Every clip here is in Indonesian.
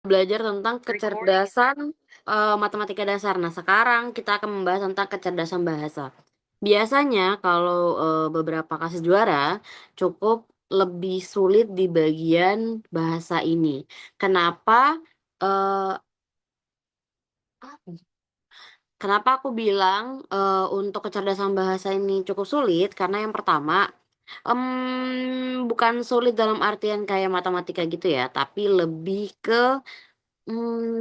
Belajar tentang kecerdasan matematika dasar. Nah, sekarang kita akan membahas tentang kecerdasan bahasa. Biasanya kalau beberapa kasus juara cukup lebih sulit di bagian bahasa ini. Kenapa? eh, Kenapa aku bilang untuk kecerdasan bahasa ini cukup sulit? Karena yang pertama, bukan sulit dalam artian kayak matematika gitu ya, tapi lebih ke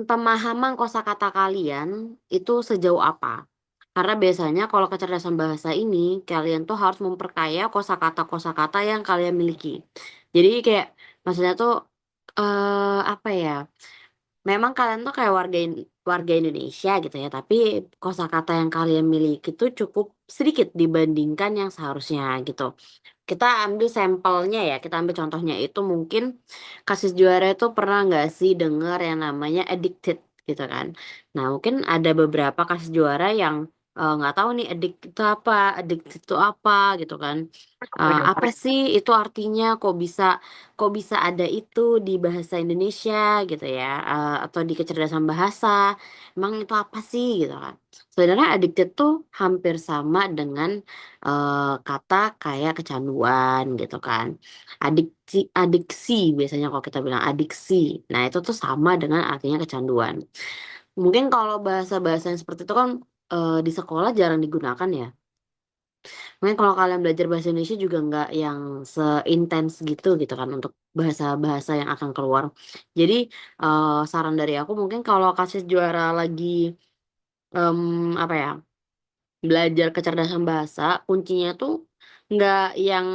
pemahaman kosakata kalian itu sejauh apa? Karena biasanya kalau kecerdasan bahasa ini, kalian tuh harus memperkaya kosakata-kosakata yang kalian miliki. Jadi kayak maksudnya tuh apa ya? Memang kalian tuh kayak warga Indonesia gitu ya, tapi kosakata yang kalian miliki tuh cukup sedikit dibandingkan yang seharusnya gitu. Kita ambil sampelnya ya, kita ambil contohnya itu mungkin kasus juara itu pernah nggak sih dengar yang namanya addicted gitu kan. Nah mungkin ada beberapa kasus juara yang nggak tahu nih addicted itu apa gitu kan. Apa sih itu artinya kok bisa ada itu di bahasa Indonesia gitu ya, atau di kecerdasan bahasa. Emang itu apa sih gitu kan. Sebenarnya addicted tuh hampir sama dengan kata kayak kecanduan gitu kan. Adiksi biasanya kalau kita bilang adiksi. Nah, itu tuh sama dengan artinya kecanduan. Mungkin kalau bahasa-bahasa yang seperti itu kan di sekolah jarang digunakan ya. Mungkin kalau kalian belajar bahasa Indonesia juga nggak yang seintens gitu kan untuk bahasa-bahasa yang akan keluar. Jadi saran dari aku mungkin kalau kasih juara lagi apa ya, belajar kecerdasan bahasa, kuncinya tuh nggak yang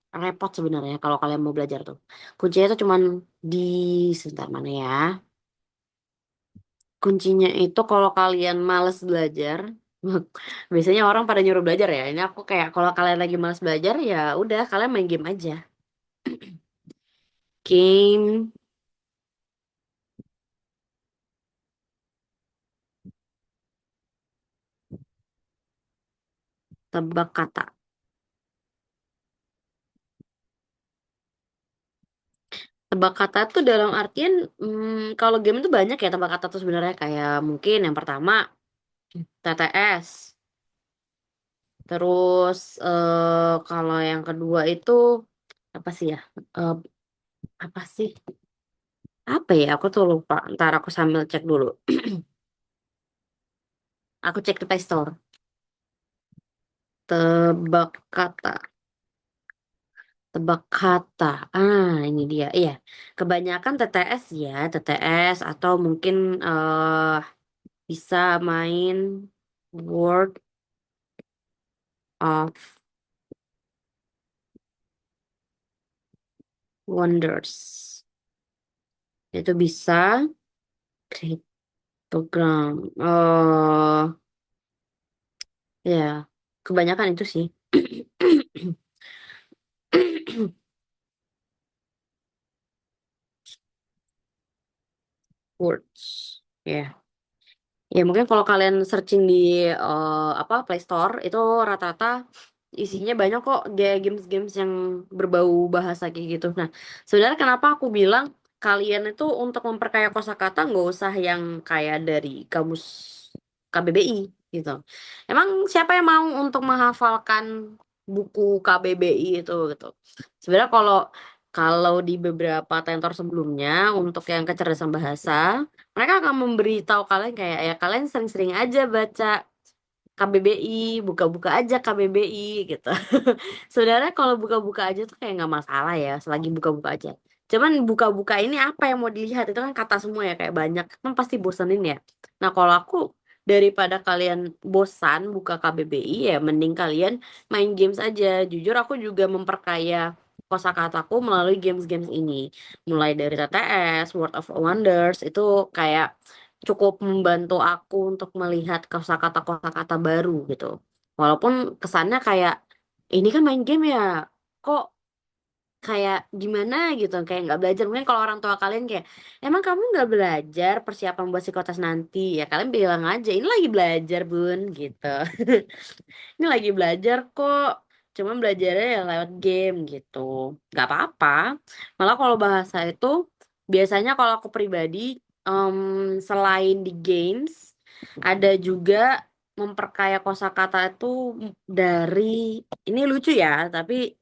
repot sebenarnya kalau kalian mau belajar tuh. Kuncinya tuh cuman di sebentar mana ya. Kuncinya itu kalau kalian males belajar, biasanya orang pada nyuruh belajar ya. Ini aku kayak kalau kalian lagi males belajar ya udah kalian main game aja. Game tebak kata. Tebak kata tuh dalam artian kalau game itu banyak ya tebak kata tuh sebenarnya kayak mungkin yang pertama TTS. Terus kalau yang kedua itu apa sih ya? Eh, apa sih? Apa ya? Aku tuh lupa. Ntar aku sambil cek dulu. Aku cek di Play Store. Tebak kata. Tebak kata. Ini dia. Iya. Kebanyakan TTS ya. TTS atau mungkin bisa main Word of Wonders. Itu bisa kriptogram. Ya, kebanyakan itu sih. Words. Ya. Ya mungkin kalau kalian searching di apa Play Store itu rata-rata isinya banyak kok games-games yang berbau bahasa kayak gitu. Nah, sebenarnya kenapa aku bilang kalian itu untuk memperkaya kosakata nggak usah yang kayak dari kamus KBBI gitu. Emang siapa yang mau untuk menghafalkan buku KBBI itu gitu. Sebenarnya kalau kalau di beberapa tentor sebelumnya untuk yang kecerdasan bahasa mereka akan memberitahu kalian kayak ya kalian sering-sering aja baca KBBI, buka-buka aja KBBI gitu. Sebenarnya kalau buka-buka aja tuh kayak nggak masalah ya, selagi buka-buka aja. Cuman buka-buka ini apa yang mau dilihat itu kan kata semua ya kayak banyak, kan pasti bosenin ya. Nah kalau aku daripada kalian bosan buka KBBI ya mending kalian main games aja. Jujur aku juga memperkaya kosakataku melalui games-games ini. Mulai dari TTS, World of Wonders itu kayak cukup membantu aku untuk melihat kosakata-kosakata baru gitu. Walaupun kesannya kayak ini kan main game ya, kok kayak gimana gitu, kayak nggak belajar. Mungkin kalau orang tua kalian kayak, emang kamu nggak belajar persiapan buat psikotes nanti? Ya kalian bilang aja, ini lagi belajar bun gitu. Ini lagi belajar kok. Cuma belajarnya ya lewat game gitu. Nggak apa-apa. Malah kalau bahasa itu biasanya kalau aku pribadi selain di games, ada juga memperkaya kosakata itu dari, ini lucu ya, tapi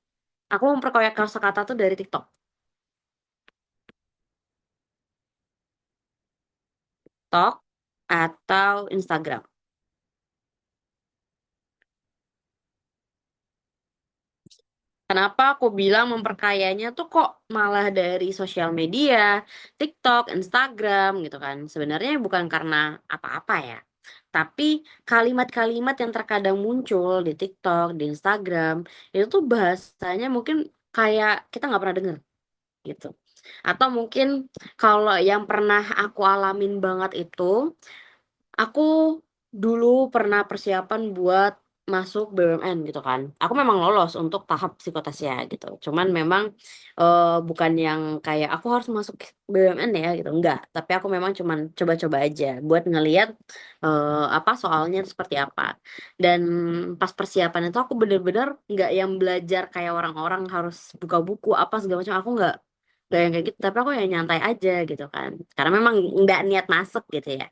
aku memperkaya kosakata tuh dari TikTok, TikTok atau Instagram. Kenapa aku bilang memperkayanya tuh kok malah dari sosial media, TikTok, Instagram gitu kan. Sebenarnya bukan karena apa-apa ya. Tapi kalimat-kalimat yang terkadang muncul di TikTok, di Instagram, itu tuh bahasanya mungkin kayak kita nggak pernah dengar gitu. Atau mungkin kalau yang pernah aku alamin banget itu, aku dulu pernah persiapan buat masuk BUMN gitu kan. Aku memang lolos untuk tahap psikotesnya gitu. Cuman memang bukan yang kayak aku harus masuk BUMN ya gitu. Enggak. Tapi aku memang cuman coba-coba aja buat ngeliat apa soalnya itu seperti apa. Dan pas persiapan itu aku bener-bener nggak yang belajar kayak orang-orang harus buka buku apa segala macam. Aku nggak yang kayak gitu. Tapi aku yang nyantai aja gitu kan. Karena memang nggak niat masuk gitu ya.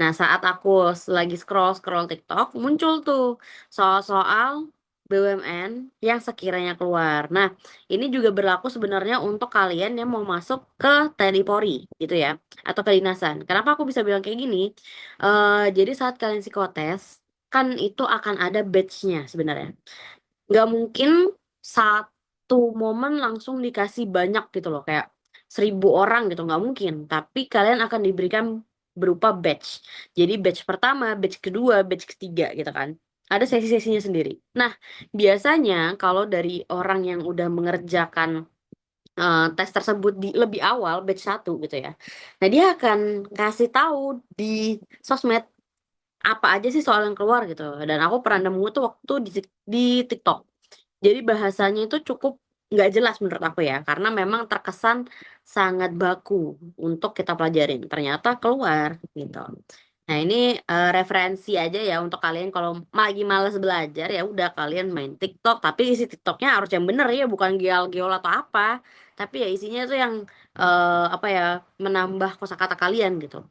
Nah, saat aku lagi scroll-scroll TikTok, muncul tuh soal-soal BUMN yang sekiranya keluar. Nah, ini juga berlaku sebenarnya untuk kalian yang mau masuk ke TNI Polri, gitu ya, atau kedinasan. Kenapa aku bisa bilang kayak gini? Jadi saat kalian psikotes, kan itu akan ada batch-nya sebenarnya. Nggak mungkin satu momen langsung dikasih banyak gitu loh, kayak 1.000 orang gitu, nggak mungkin. Tapi kalian akan diberikan berupa batch. Jadi batch pertama, batch kedua, batch ketiga gitu kan. Ada sesi-sesinya sendiri. Nah, biasanya kalau dari orang yang udah mengerjakan tes tersebut di lebih awal, batch satu gitu ya. Nah, dia akan kasih tahu di sosmed apa aja sih soal yang keluar gitu. Dan aku pernah nemu tuh waktu di TikTok. Jadi bahasanya itu cukup nggak jelas menurut aku ya, karena memang terkesan sangat baku untuk kita pelajarin. Ternyata keluar gitu. Nah ini referensi aja ya untuk kalian kalau lagi males belajar ya udah kalian main TikTok, tapi isi TikToknya harus yang bener ya, bukan geol-geol atau apa. Tapi ya isinya tuh yang apa ya, menambah kosakata kalian gitu.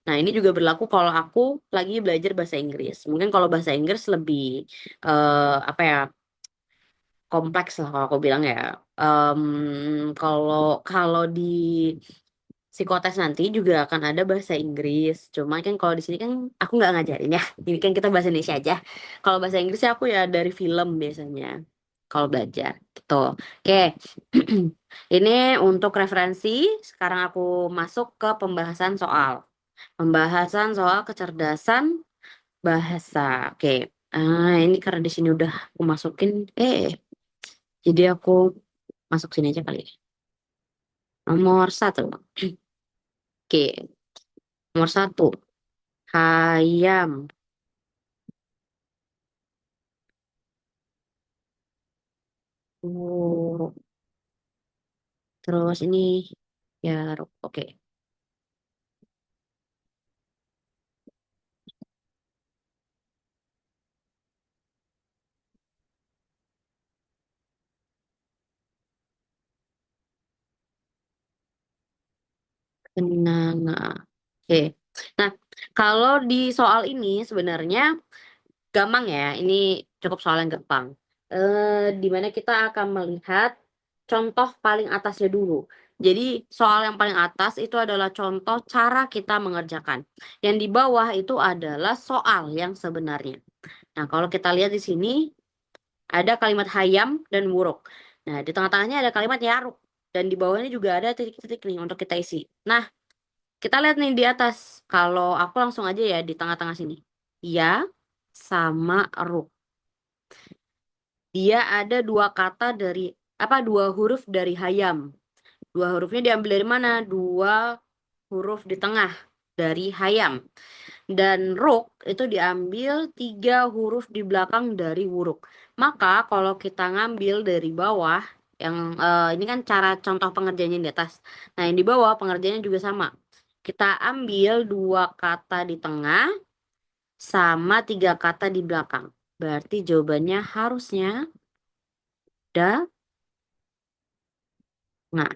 Nah ini juga berlaku kalau aku lagi belajar bahasa Inggris. Mungkin kalau bahasa Inggris lebih apa ya, kompleks lah kalau aku bilang ya. Kalau kalau di psikotes nanti juga akan ada bahasa Inggris. Cuma kan kalau di sini kan aku nggak ngajarin ya. Ini kan kita bahasa Indonesia aja. Kalau bahasa Inggrisnya aku ya dari film biasanya. Kalau belajar gitu. Oke. Ini untuk referensi. Sekarang aku masuk ke pembahasan soal. Pembahasan soal kecerdasan bahasa. Oke. Ini karena di sini udah aku masukin. Jadi aku masuk sini aja kali ya. Nomor satu. Oke, nomor satu. Hayam. Oh, terus ini ya, oke. Kenanga. Oke. Nah, kalau di soal ini sebenarnya gampang ya. Ini cukup soal yang gampang. Di mana kita akan melihat contoh paling atasnya dulu. Jadi soal yang paling atas itu adalah contoh cara kita mengerjakan. Yang di bawah itu adalah soal yang sebenarnya. Nah, kalau kita lihat di sini ada kalimat hayam dan wuruk. Nah, di tengah-tengahnya ada kalimat yaruk. Dan di bawahnya juga ada titik-titik nih untuk kita isi. Nah, kita lihat nih di atas. Kalau aku langsung aja ya di tengah-tengah sini. Ya sama ruk. Dia ada dua kata dari, apa, dua huruf dari hayam. Dua hurufnya diambil dari mana? Dua huruf di tengah dari hayam. Dan ruk itu diambil tiga huruf di belakang dari wuruk. Maka kalau kita ngambil dari bawah, yang ini kan cara contoh pengerjaannya di atas. Nah yang di bawah pengerjaannya juga sama. Kita ambil dua kata di tengah sama tiga kata di belakang. Berarti jawabannya harusnya da. Nah,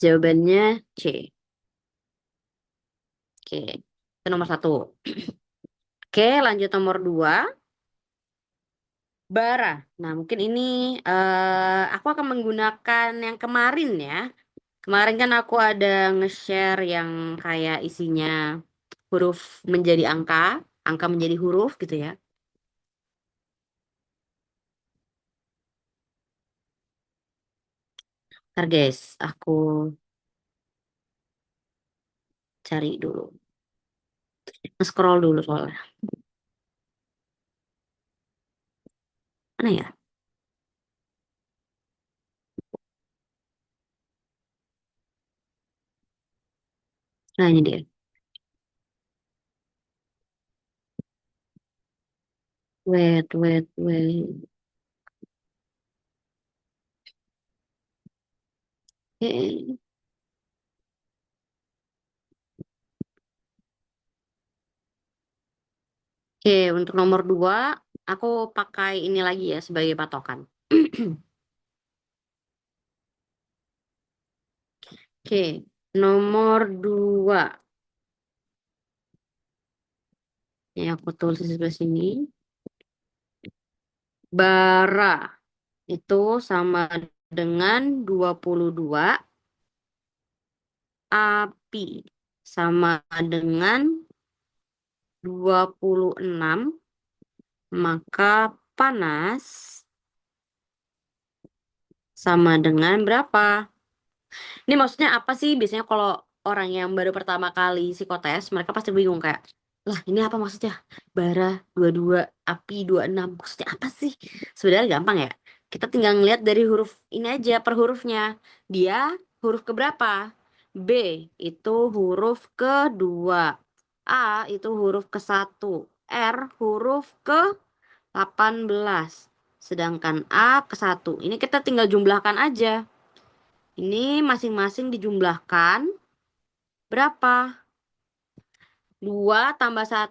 jawabannya C. Oke, itu nomor satu. Oke, lanjut nomor dua. Bara. Nah, mungkin ini aku akan menggunakan yang kemarin ya. Kemarin kan aku ada nge-share yang kayak isinya huruf menjadi angka, angka menjadi huruf gitu ya. Ntar guys, aku cari dulu. Nge-scroll dulu soalnya. Mana ya? Nah, ini dia. Wait, wait, wait. Eh, Oke, untuk nomor dua, aku pakai ini lagi ya sebagai patokan. Oke, nomor dua. Ini aku tulis di sebelah sini. Bara itu sama dengan 22. Api sama dengan 26. Maka panas sama dengan berapa? Ini maksudnya apa sih? Biasanya kalau orang yang baru pertama kali psikotes, mereka pasti bingung kayak, lah ini apa maksudnya? Bara 22, api 26, maksudnya apa sih? Sebenarnya gampang ya. Kita tinggal ngeliat dari huruf ini aja per hurufnya. Dia huruf keberapa? B itu huruf kedua. A itu huruf ke satu. R huruf ke 18. Sedangkan A ke satu. Ini kita tinggal jumlahkan aja. Ini masing-masing dijumlahkan berapa? 2 tambah 1,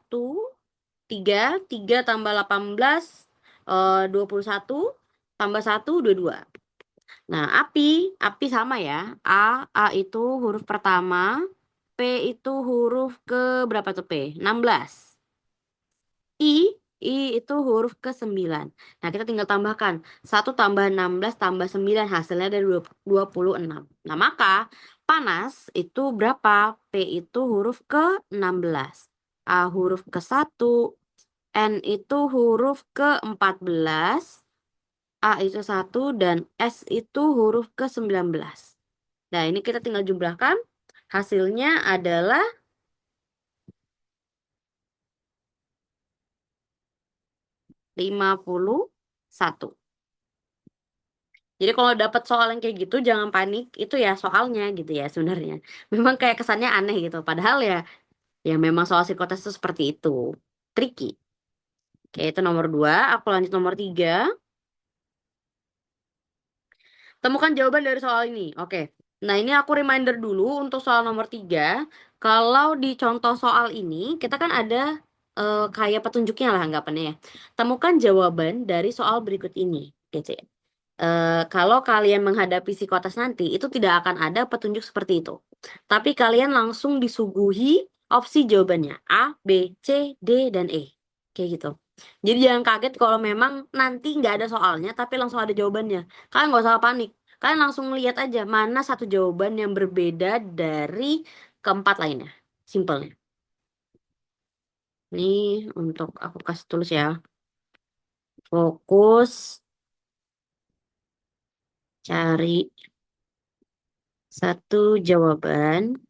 3. 3 tambah 18, 21. Tambah 1, 22. Nah, api sama ya. A itu huruf pertama. P itu huruf ke berapa tuh P? 16. I, I itu huruf ke 9. Nah, kita tinggal tambahkan. 1 tambah 16 tambah 9 hasilnya dari 26. Nah, maka panas itu berapa? P itu huruf ke 16. A huruf ke 1. N itu huruf ke 14. A itu 1. Dan S itu huruf ke 19. Nah, ini kita tinggal jumlahkan. Hasilnya adalah 51. Jadi kalau dapat soal yang kayak gitu jangan panik, itu ya soalnya gitu ya sebenarnya. Memang kayak kesannya aneh gitu, padahal ya ya memang soal psikotes itu seperti itu. Tricky. Oke, itu nomor dua. Aku lanjut nomor tiga. Temukan jawaban dari soal ini. Oke. Nah, ini aku reminder dulu untuk soal nomor tiga. Kalau di contoh soal ini, kita kan ada kayak petunjuknya lah anggapannya ya. Temukan jawaban dari soal berikut ini. Oke, kalau kalian menghadapi psikotes nanti, itu tidak akan ada petunjuk seperti itu. Tapi kalian langsung disuguhi opsi jawabannya. A, B, C, D, dan E. Kayak gitu. Jadi jangan kaget kalau memang nanti nggak ada soalnya, tapi langsung ada jawabannya. Kalian nggak usah panik. Kalian langsung lihat aja mana satu jawaban yang berbeda dari keempat lainnya. Simpelnya. Ini untuk aku kasih tulis ya. Fokus, cari satu jawaban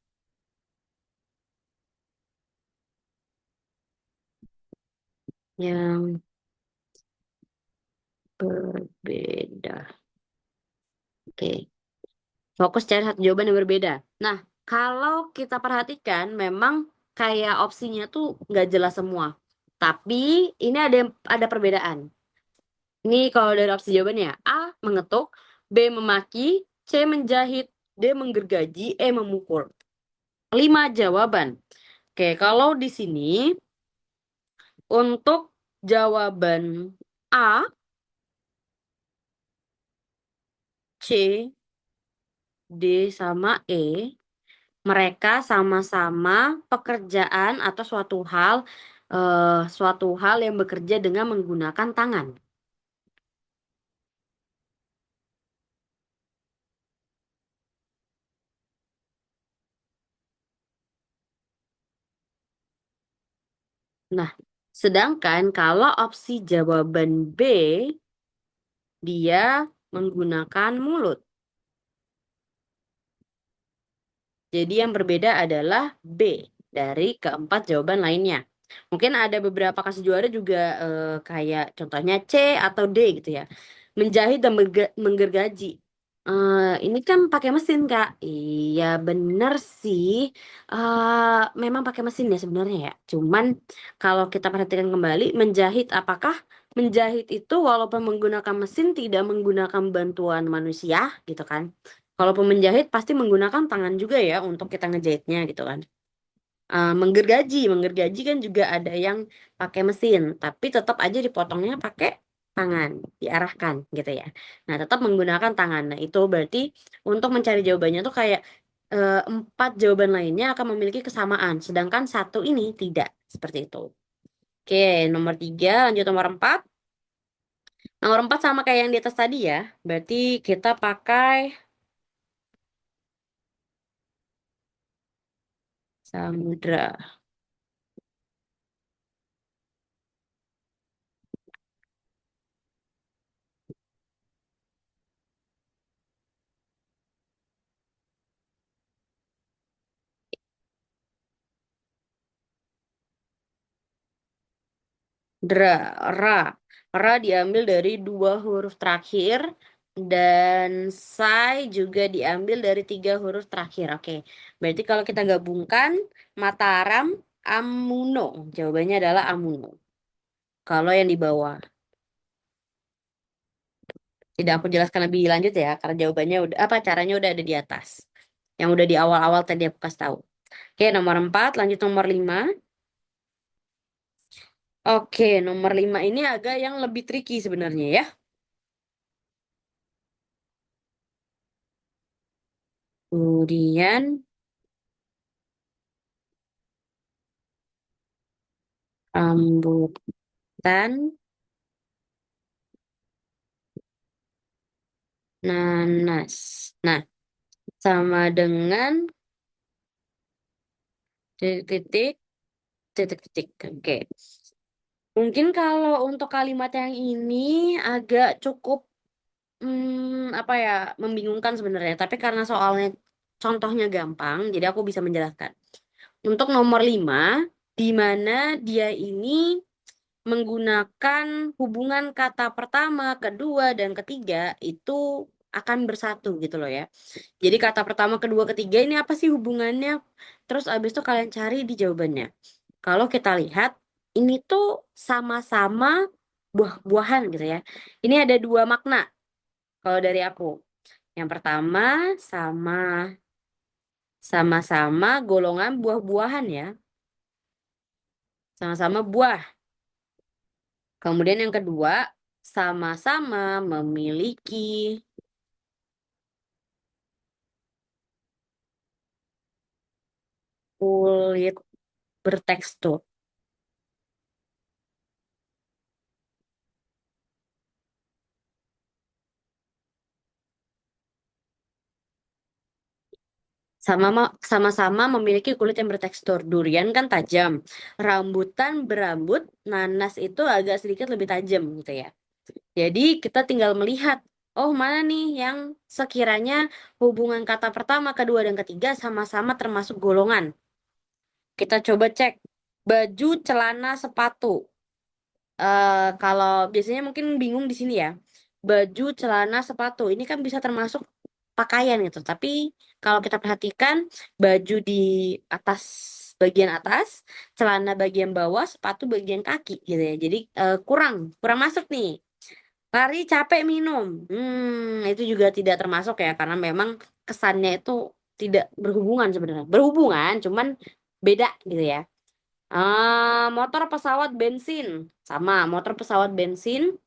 yang berbeda. Oke, fokus cari satu jawaban yang berbeda. Nah, kalau kita perhatikan, memang kayak opsinya tuh nggak jelas semua. Tapi ini ada perbedaan. Ini kalau dari opsi jawabannya, A mengetuk, B memaki, C menjahit, D menggergaji, E memukul. 5 jawaban. Oke, kalau di sini untuk jawaban A, C, D sama E Mereka sama-sama pekerjaan atau suatu hal yang bekerja dengan menggunakan tangan. Nah, sedangkan kalau opsi jawaban B, dia menggunakan mulut. Jadi yang berbeda adalah B dari keempat jawaban lainnya. Mungkin ada beberapa kasih juara juga kayak contohnya C atau D gitu ya. Menjahit dan menggergaji. Ini kan pakai mesin, Kak. Iya, bener sih. Memang pakai mesin ya sebenarnya ya. Cuman kalau kita perhatikan kembali, apakah menjahit itu walaupun menggunakan mesin tidak menggunakan bantuan manusia gitu kan? Kalaupun menjahit pasti menggunakan tangan juga ya untuk kita ngejahitnya gitu kan. Menggergaji kan juga ada yang pakai mesin, tapi tetap aja dipotongnya pakai tangan, diarahkan gitu ya. Nah, tetap menggunakan tangan. Nah, itu berarti untuk mencari jawabannya tuh kayak empat jawaban lainnya akan memiliki kesamaan, sedangkan satu ini tidak seperti itu. Oke, nomor tiga, lanjut nomor empat. Nomor empat sama kayak yang di atas tadi ya. Berarti kita pakai samudra. Dra, ra. Ra diambil dari dua huruf terakhir dan sai juga diambil dari tiga huruf terakhir. Oke, berarti kalau kita gabungkan Mataram, Amuno. Jawabannya adalah Amuno. Kalau yang di bawah. Tidak aku jelaskan lebih lanjut ya, karena jawabannya udah apa caranya udah ada di atas. Yang udah di awal-awal tadi aku kasih tahu. Oke, nomor 4, lanjut nomor 5. Oke, nomor 5 ini agak yang lebih tricky sebenarnya ya. Kemudian rambutan nanas. Nah, sama dengan titik-titik, titik-titik. Oke. Mungkin kalau untuk kalimat yang ini agak cukup apa ya, membingungkan sebenarnya. Tapi karena soalnya contohnya gampang, jadi aku bisa menjelaskan. Untuk nomor 5, di mana dia ini menggunakan hubungan kata pertama, kedua, dan ketiga itu akan bersatu gitu loh ya. Jadi kata pertama, kedua, ketiga ini apa sih hubungannya? Terus abis itu kalian cari di jawabannya. Kalau kita lihat, ini tuh sama-sama buah-buahan gitu ya. Ini ada dua makna kalau dari aku. Yang pertama, sama sama-sama golongan buah-buahan ya. Sama-sama buah. Kemudian yang kedua, sama-sama memiliki kulit bertekstur. Sama-sama memiliki kulit yang bertekstur. Durian kan tajam. Rambutan berambut, nanas itu agak sedikit lebih tajam gitu ya. Jadi kita tinggal melihat, oh mana nih yang sekiranya hubungan kata pertama, kedua, dan ketiga sama-sama termasuk golongan. Kita coba cek baju, celana, sepatu. Kalau biasanya mungkin bingung di sini ya. Baju, celana, sepatu ini kan bisa termasuk pakaian gitu. Tapi kalau kita perhatikan baju di atas bagian atas, celana bagian bawah, sepatu bagian kaki gitu ya. Jadi kurang kurang masuk nih. Lari capek minum. Itu juga tidak termasuk ya karena memang kesannya itu tidak berhubungan sebenarnya. Berhubungan, cuman beda gitu ya. Motor pesawat bensin sama motor pesawat bensin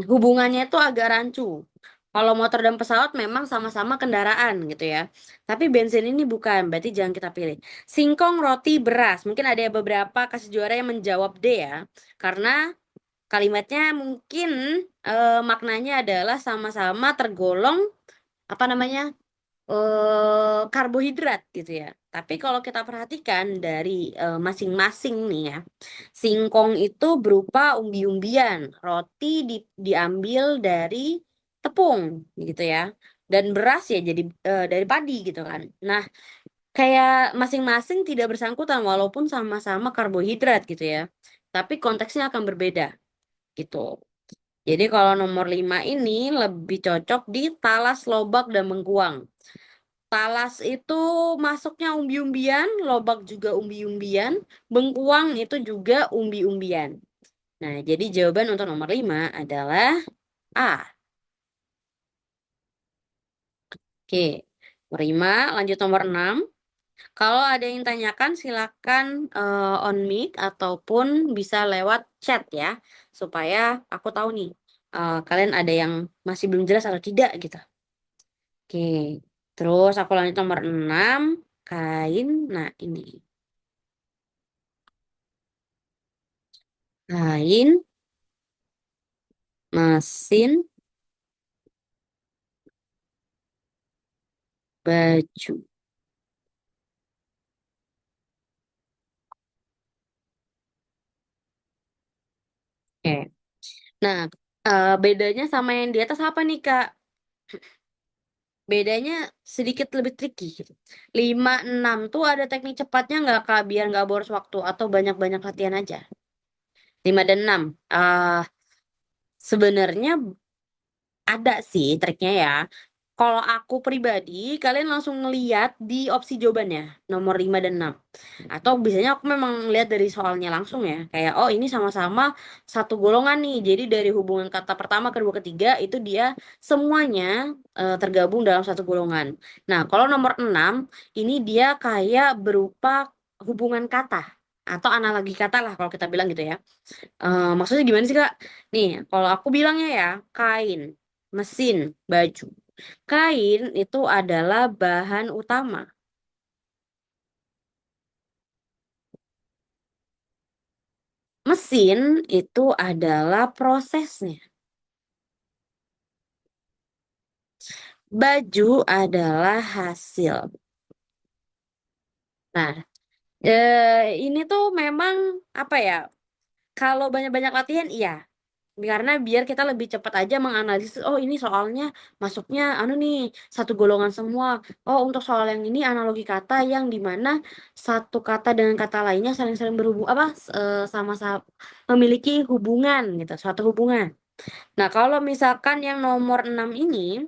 hubungannya itu agak rancu. Kalau motor dan pesawat memang sama-sama kendaraan gitu ya. Tapi bensin ini bukan, berarti jangan kita pilih. Singkong, roti, beras. Mungkin ada beberapa kasih juara yang menjawab D ya. Karena kalimatnya mungkin maknanya adalah sama-sama tergolong apa namanya? Karbohidrat gitu ya. Tapi kalau kita perhatikan dari masing-masing nih ya, singkong itu berupa umbi-umbian, roti diambil dari tepung gitu ya, dan beras ya jadi dari padi gitu kan. Nah, kayak masing-masing tidak bersangkutan walaupun sama-sama karbohidrat gitu ya, tapi konteksnya akan berbeda gitu. Jadi kalau nomor 5 ini lebih cocok di talas, lobak, dan mengkuang. Talas itu masuknya umbi-umbian, lobak juga umbi-umbian, bengkuang itu juga umbi-umbian. Nah, jadi jawaban untuk nomor 5 adalah A. Oke, nomor 5, lanjut nomor 6. Kalau ada yang tanyakan silakan on mic ataupun bisa lewat chat ya, supaya aku tahu nih kalian ada yang masih belum jelas atau tidak gitu. Oke, terus aku lanjut nomor 6, kain. Nah, ini. Kain, mesin, baju. Oke. Nah, bedanya sama yang di atas apa nih, Kak? Bedanya sedikit lebih tricky gitu. 5, 6 tuh ada teknik cepatnya nggak, Kak? Biar nggak boros waktu atau banyak-banyak latihan aja. 5 dan 6. Sebenarnya ada sih triknya ya. Kalau aku pribadi, kalian langsung ngeliat di opsi jawabannya, nomor 5 dan 6. Atau biasanya aku memang lihat dari soalnya langsung ya. Kayak, oh ini sama-sama satu golongan nih. Jadi dari hubungan kata pertama, kedua, ketiga, itu dia semuanya tergabung dalam satu golongan. Nah, kalau nomor 6, ini dia kayak berupa hubungan kata. Atau analogi kata lah kalau kita bilang gitu ya. Maksudnya gimana sih, Kak? Nih, kalau aku bilangnya ya, kain, mesin, baju. Kain itu adalah bahan utama. Mesin itu adalah prosesnya. Baju adalah hasil. Nah, ini tuh memang apa ya? Kalau banyak-banyak latihan, iya. Karena biar kita lebih cepat aja menganalisis, oh ini soalnya masuknya anu nih, satu golongan semua. Oh untuk soal yang ini analogi kata yang dimana satu kata dengan kata lainnya saling-saling berhubung apa sama-sama memiliki hubungan gitu, suatu hubungan. Nah kalau misalkan yang nomor 6 ini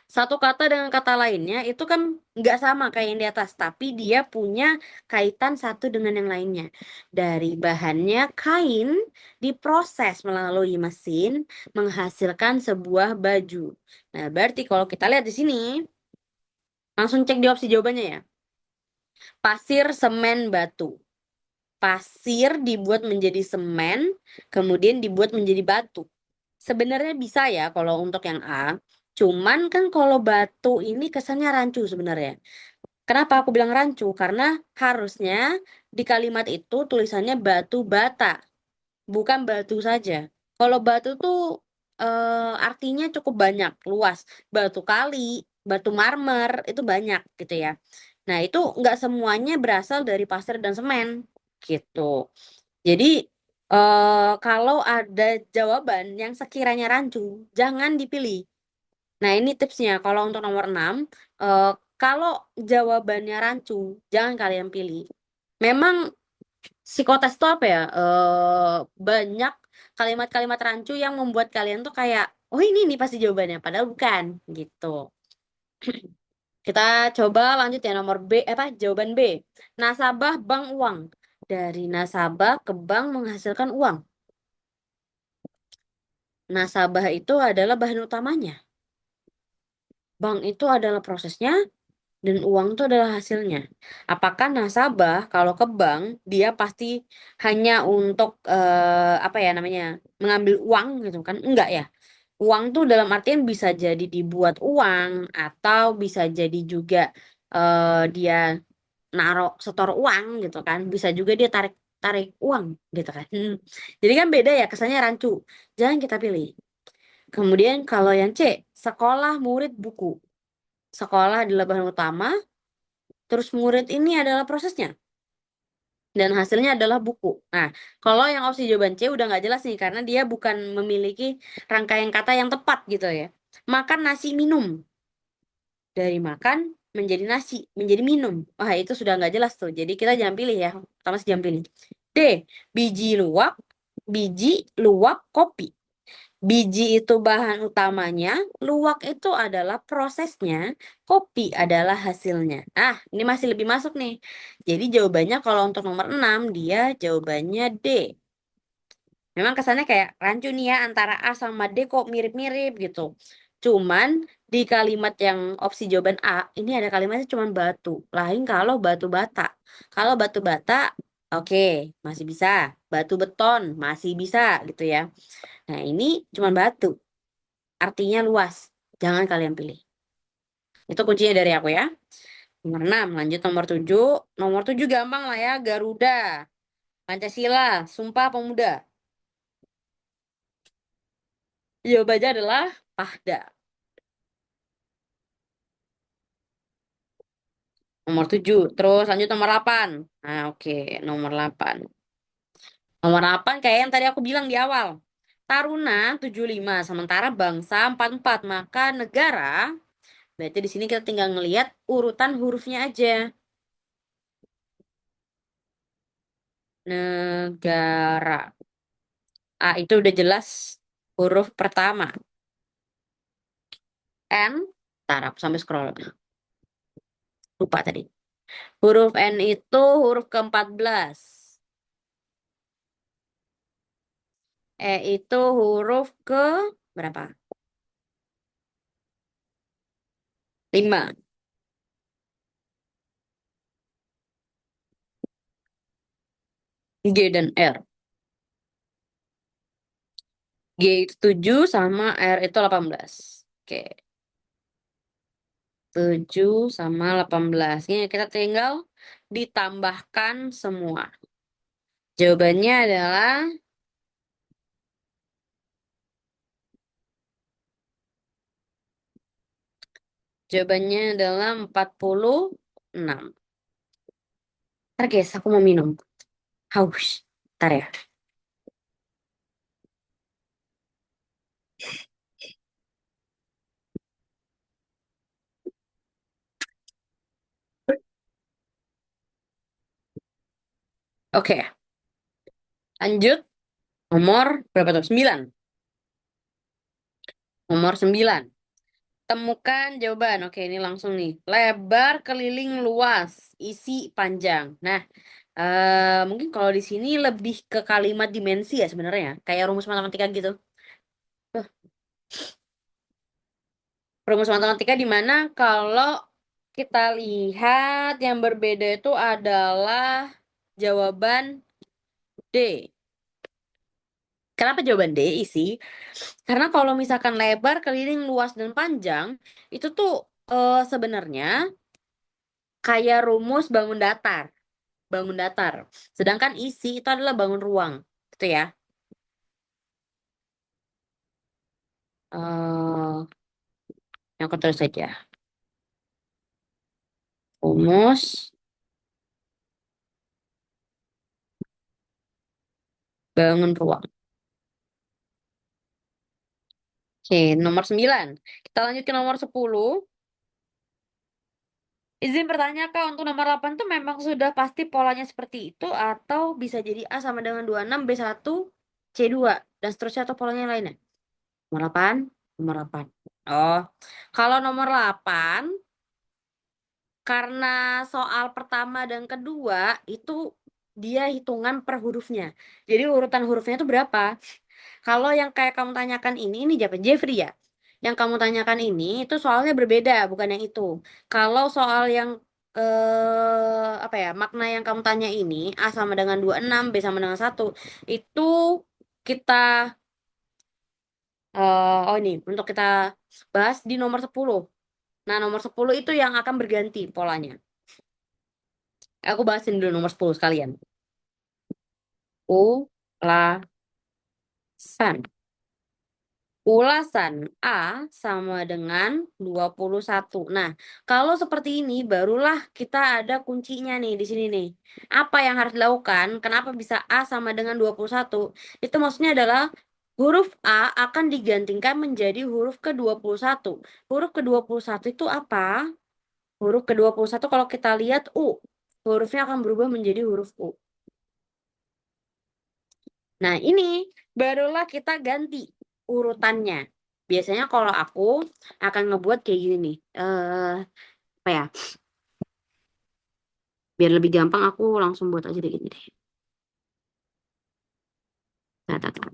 satu kata dengan kata lainnya itu kan nggak sama kayak yang di atas, tapi dia punya kaitan satu dengan yang lainnya. Dari bahannya kain diproses melalui mesin menghasilkan sebuah baju. Nah, berarti kalau kita lihat di sini, langsung cek di opsi jawabannya ya. Pasir, semen, batu. Pasir dibuat menjadi semen, kemudian dibuat menjadi batu. Sebenarnya bisa ya kalau untuk yang A. Cuman kan kalau batu ini kesannya rancu sebenarnya. Kenapa aku bilang rancu? Karena harusnya di kalimat itu tulisannya batu bata, bukan batu saja. Kalau batu tuh artinya cukup banyak, luas. Batu kali, batu marmer itu banyak gitu ya. Nah, itu nggak semuanya berasal dari pasir dan semen gitu. Jadi kalau ada jawaban yang sekiranya rancu, jangan dipilih. Nah, ini tipsnya kalau untuk nomor 6, eee, kalau jawabannya rancu, jangan kalian pilih. Memang psikotes itu apa ya, banyak kalimat-kalimat rancu yang membuat kalian tuh kayak, "Oh ini nih pasti jawabannya," padahal bukan, gitu. Kita coba lanjut ya nomor B jawaban B. Nasabah bank uang. Dari nasabah ke bank menghasilkan uang. Nasabah itu adalah bahan utamanya. Bank itu adalah prosesnya dan uang itu adalah hasilnya. Apakah nasabah kalau ke bank dia pasti hanya untuk apa ya namanya mengambil uang gitu kan? Enggak ya. Uang tuh dalam artian bisa jadi dibuat uang atau bisa jadi juga dia setor uang gitu kan. Bisa juga dia tarik tarik uang gitu kan. Jadi kan beda ya kesannya rancu. Jangan kita pilih. Kemudian kalau yang C, sekolah murid buku. Sekolah adalah bahan utama, terus murid ini adalah prosesnya. Dan hasilnya adalah buku. Nah, kalau yang opsi jawaban C udah nggak jelas nih, karena dia bukan memiliki rangkaian kata yang tepat gitu ya. Makan nasi minum. Dari makan menjadi nasi, menjadi minum. Wah, itu sudah nggak jelas tuh. Jadi kita jangan pilih ya. Pertama sih jangan pilih. D. Biji luwak kopi. Biji itu bahan utamanya, luwak itu adalah prosesnya, kopi adalah hasilnya. Ah, ini masih lebih masuk nih. Jadi jawabannya kalau untuk nomor 6 dia jawabannya D. Memang kesannya kayak rancu nih ya antara A sama D kok mirip-mirip gitu. Cuman di kalimat yang opsi jawaban A, ini ada kalimatnya cuman batu. Lain kalau batu bata. Kalau batu bata, oke, masih bisa. Batu beton, masih bisa gitu ya. Nah, ini cuman batu. Artinya luas. Jangan kalian pilih. Itu kuncinya dari aku ya. Nomor 6, lanjut nomor 7. Nomor 7 gampang lah ya, Garuda. Pancasila, Sumpah Pemuda. Jawabannya adalah Pahda. Nomor 7. Terus lanjut nomor 8. Nah, oke. Nomor 8. Nomor 8 kayak yang tadi aku bilang di awal. Taruna 75, sementara bangsa 44. Maka negara, berarti di sini kita tinggal ngelihat urutan hurufnya aja. Negara. A itu udah jelas huruf pertama. N. Ntar aku sampai scroll. Lupa tadi. Huruf N itu huruf ke-14. E itu huruf ke berapa? 5. G dan R. G itu 7 sama R itu 18. Oke, 7 sama 18. Ini kita tinggal ditambahkan semua. Jawabannya adalah jawabannya adalah 46. Ntar guys, aku mau minum. Haus. Ntar ya. Oke, lanjut. Nomor berapa tuh? 9. Nomor 9. Temukan jawaban. Oke, ini langsung nih. Lebar keliling luas, isi panjang. Nah, mungkin kalau di sini lebih ke kalimat dimensi ya sebenarnya. Kayak rumus matematika gitu. Tuh, rumus matematika di mana kalau kita lihat yang berbeda itu adalah jawaban D. Kenapa jawaban D isi? Karena kalau misalkan lebar, keliling, luas, dan panjang, itu tuh sebenarnya kayak rumus bangun datar. Bangun datar. Sedangkan isi itu adalah bangun ruang. Gitu ya. eh yang aku tulis saja. Rumus bangun ruang. Oke, nomor 9. Kita lanjut ke nomor 10. Izin bertanya Kak, untuk nomor 8 tuh memang sudah pasti polanya seperti itu atau bisa jadi A sama dengan 26, B1, C2, dan seterusnya atau polanya yang lainnya? Nomor 8, nomor 8. Oh, kalau nomor 8 karena soal pertama dan kedua itu dia hitungan per hurufnya. Jadi urutan hurufnya itu berapa? Kalau yang kayak kamu tanyakan ini jawaban Jeffrey ya. Yang kamu tanyakan ini itu soalnya berbeda, bukan yang itu. Kalau soal yang apa ya, makna yang kamu tanya ini A sama dengan 26, B sama dengan 1 itu kita Oh ini, untuk kita bahas di nomor 10. Nah, nomor 10 itu yang akan berganti polanya. Aku bahasin dulu nomor 10 sekalian. Ulasan. Ulasan A sama dengan 21. Nah, kalau seperti ini barulah kita ada kuncinya nih di sini nih. Apa yang harus dilakukan? Kenapa bisa A sama dengan 21? Itu maksudnya adalah huruf A akan digantikan menjadi huruf ke-21. Huruf ke-21 itu apa? Huruf ke-21 kalau kita lihat U. Hurufnya akan berubah menjadi huruf U. Nah, ini barulah kita ganti urutannya. Biasanya kalau aku akan ngebuat kayak gini nih. Apa ya? Biar lebih gampang aku langsung buat aja deh gini deh. Tar, tar, tar.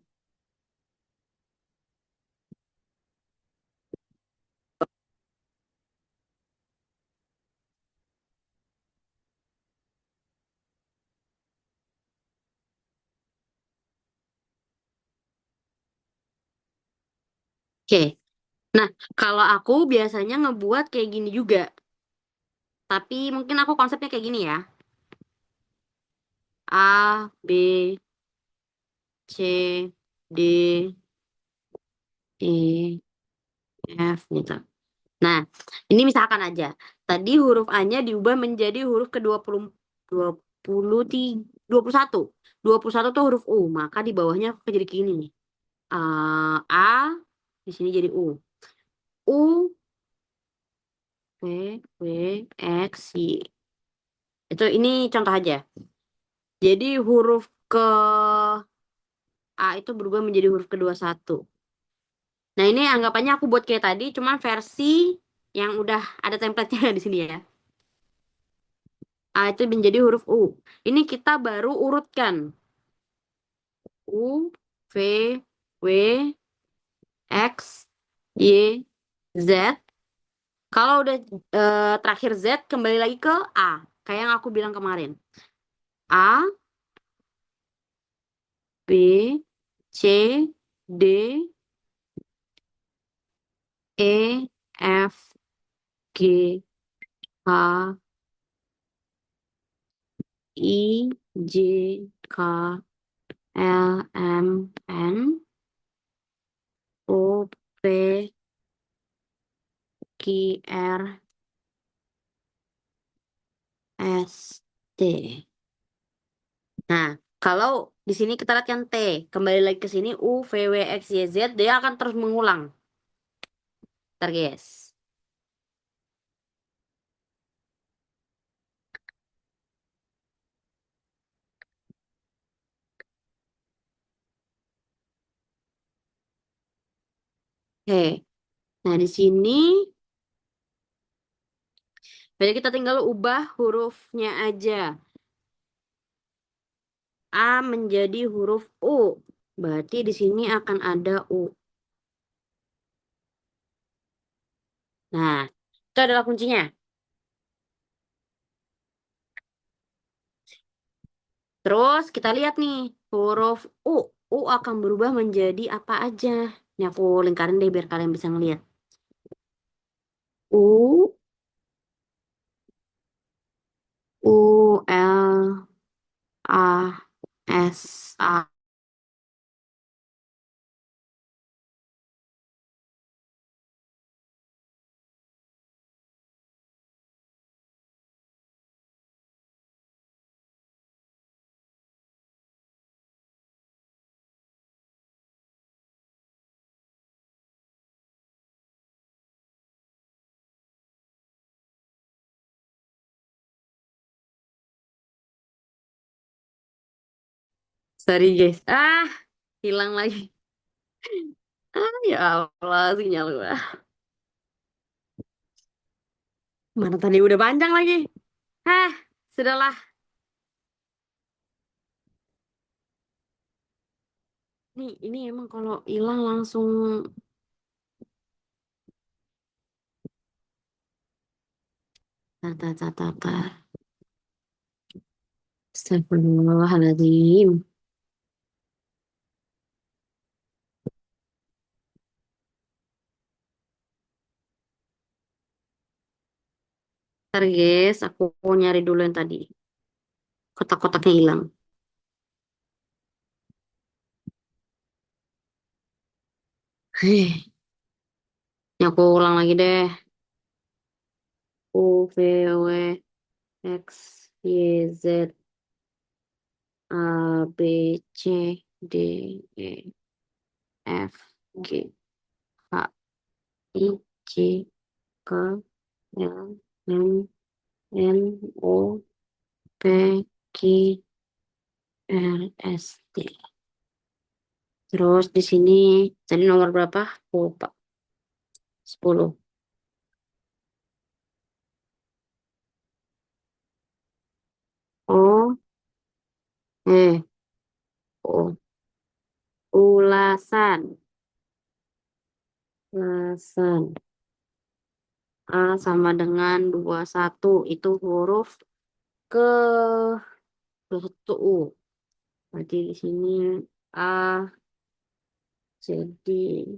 Oke. Nah, kalau aku biasanya ngebuat kayak gini juga. Tapi mungkin aku konsepnya kayak gini ya. A, B, C, D, E, F gitu. Nah, ini misalkan aja. Tadi huruf A-nya diubah menjadi huruf ke-20 23 21. 21 tuh huruf U, maka di bawahnya aku jadi gini nih. A di sini jadi U. U V W X Y. Itu ini contoh aja. Jadi huruf ke A itu berubah menjadi huruf ke-21. Nah, ini anggapannya aku buat kayak tadi, cuman versi yang udah ada template-nya di sini ya. A itu menjadi huruf U. Ini kita baru urutkan. U, V, W, X, Y, Z. Kalau udah terakhir Z, kembali lagi ke A. Kayak yang aku bilang kemarin. A, B, C, D, E, F, G, H, I, J, K, L, M, N, O, P, Q, R, S, T. Nah, kalau di sini kita lihat kan T, kembali lagi ke sini U, V, W, X, Y, Z, dia akan terus mengulang. Ntar guys. Oke, nah di sini berarti kita tinggal ubah hurufnya aja. A menjadi huruf U. Berarti di sini akan ada U. Nah, itu adalah kuncinya. Terus kita lihat nih, huruf U. U akan berubah menjadi apa aja. Ini aku lingkarin deh biar kalian bisa ngeliat. U, U, L, A, S, A. Sorry guys. Hilang lagi. Ya Allah, sinyal gua. Mana tadi udah panjang lagi. Hah, sudahlah. Ini emang kalau hilang langsung tar tar tar tar tar. Astagfirullahaladzim. Ntar guys, aku mau nyari dulu yang tadi. Kotak-kotaknya hilang. Heh, ini aku ulang lagi deh. U, V, W, X, Y, Z, A, B, C, D, E, F, G, H, I, J, K, L, M, N, O, P, Q, R, S, T. Terus di sini tadi nomor berapa? Aku lupa. 10. O, O. Ulasan. Ulasan. A sama dengan 21. Itu huruf ke 21 U. Berarti di sini A jadi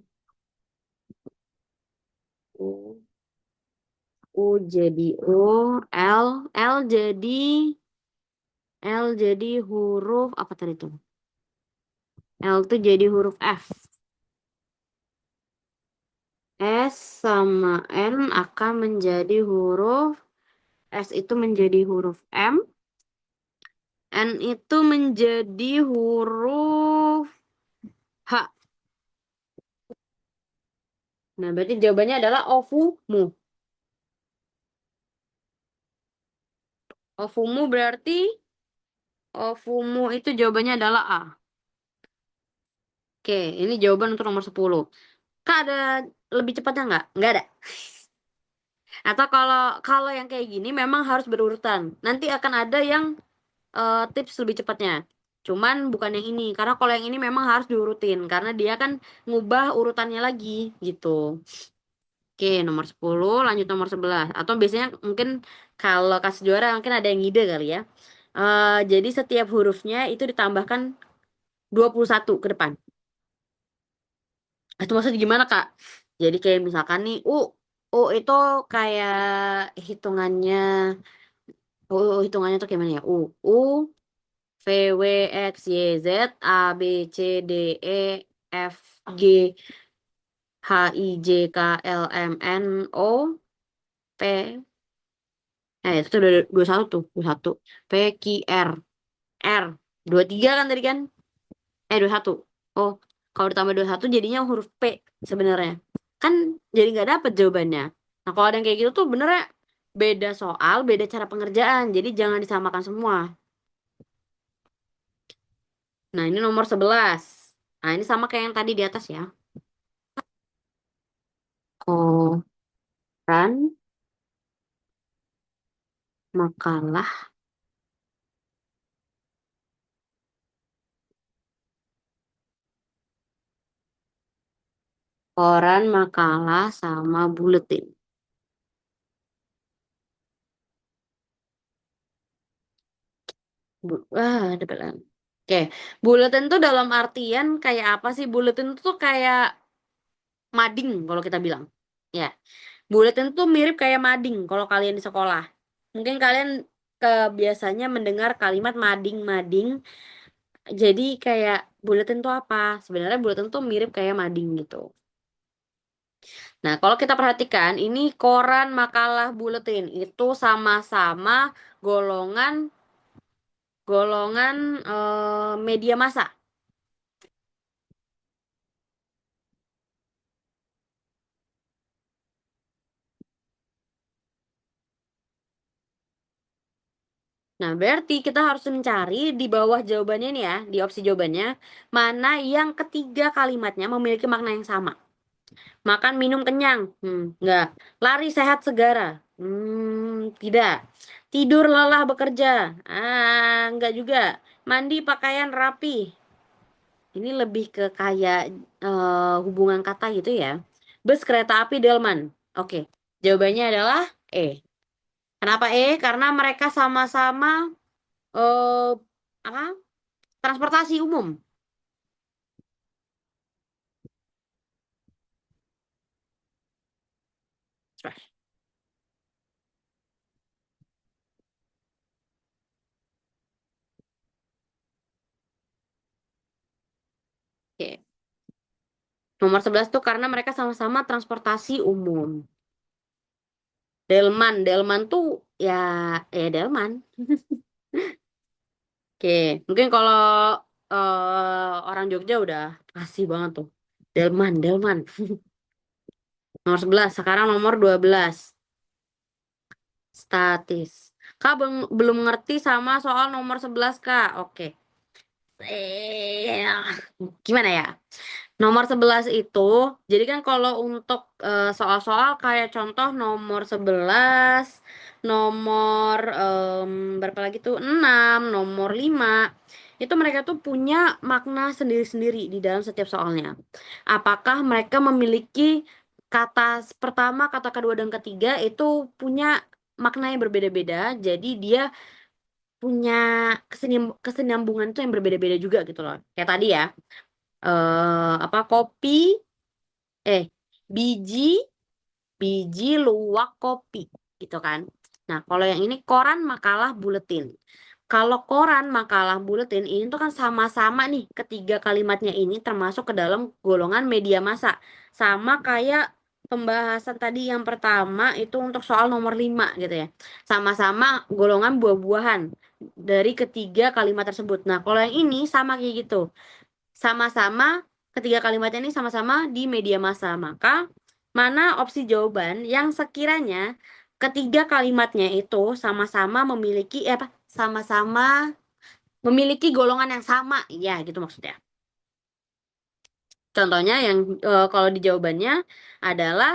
U. U jadi O. L jadi huruf apa tadi tuh? L tuh jadi huruf F. S sama N akan menjadi huruf S itu menjadi huruf M. N itu menjadi huruf H. Nah, berarti jawabannya adalah ovumu. Ovumu berarti ovumu itu jawabannya adalah A. Oke, ini jawaban untuk nomor 10. Kak, ada lebih cepatnya nggak? Nggak ada. Atau kalau kalau yang kayak gini memang harus berurutan. Nanti akan ada yang tips lebih cepatnya. Cuman bukan yang ini. Karena kalau yang ini memang harus diurutin. Karena dia kan ngubah urutannya lagi gitu. Oke, nomor 10 lanjut nomor 11. Atau biasanya mungkin kalau kasih juara mungkin ada yang ide kali ya. Jadi setiap hurufnya itu ditambahkan 21 ke depan. Itu maksudnya gimana, Kak? Jadi kayak misalkan nih, U itu kayak hitungannya, hitungannya tuh kayak mana ya? U, V, W, X, Y, Z, A, B, C, D, E, F, G, H, I, J, K, L, M, N, O, P, itu tuh udah 21 tuh, 21. P, Q, R, 23 kan tadi kan? 21. Oh, kalau ditambah 21 jadinya huruf P sebenarnya. Kan jadi nggak dapet jawabannya. Nah, kalau ada yang kayak gitu tuh benernya beda soal, beda cara pengerjaan. Jadi jangan disamakan semua. Nah, ini nomor 11. Nah, ini sama kayak yang tadi di atas ya. Koran, makalah, koran, makalah, sama buletin. Ada pelan. Oke, buletin tuh dalam artian kayak apa sih? Buletin tuh kayak mading kalau kita bilang. Ya, buletin tuh mirip kayak mading kalau kalian di sekolah. Mungkin kalian biasanya mendengar kalimat mading-mading. Jadi kayak buletin tuh apa? Sebenarnya buletin tuh mirip kayak mading gitu. Nah, kalau kita perhatikan ini koran, makalah, buletin itu sama-sama golongan golongan media massa. Nah, berarti kita harus mencari di bawah jawabannya nih ya, di opsi jawabannya, mana yang ketiga kalimatnya memiliki makna yang sama. Makan, minum, kenyang. Enggak. Lari, sehat, segara. Tidak. Tidur, lelah, bekerja. Enggak juga. Mandi, pakaian, rapi. Ini lebih ke kayak hubungan kata gitu ya. Bus, kereta api, delman. Oke. Jawabannya adalah E. Kenapa E? Karena mereka sama-sama eh apa? Transportasi umum. Nomor 11 tuh karena mereka sama-sama transportasi umum. Delman, Delman tuh ya Delman. Oke, mungkin kalau orang Jogja udah pasti banget tuh. Delman, Delman. Nomor 11, sekarang nomor 12. Statis. Kak belum ngerti sama soal nomor 11 Kak. Oke. Eh, gimana ya? Nomor 11 itu, jadi kan kalau untuk soal-soal kayak contoh nomor 11, nomor berapa lagi tuh? 6, nomor 5, itu mereka tuh punya makna sendiri-sendiri di dalam setiap soalnya. Apakah mereka memiliki kata pertama, kata kedua, dan ketiga itu punya makna yang berbeda-beda, jadi dia punya kesinambungan itu yang berbeda-beda juga gitu loh. Kayak tadi ya, apa kopi eh biji biji luwak kopi gitu kan. Nah, kalau yang ini koran makalah buletin. Kalau koran makalah buletin ini tuh kan sama-sama nih ketiga kalimatnya ini termasuk ke dalam golongan media massa. Sama kayak pembahasan tadi yang pertama itu untuk soal nomor 5 gitu ya. Sama-sama golongan buah-buahan dari ketiga kalimat tersebut. Nah, kalau yang ini sama kayak gitu, sama-sama ketiga kalimatnya ini sama-sama di media massa. Maka mana opsi jawaban yang sekiranya ketiga kalimatnya itu sama-sama memiliki apa? Sama-sama memiliki golongan yang sama. Ya, gitu maksudnya. Contohnya yang kalau di jawabannya adalah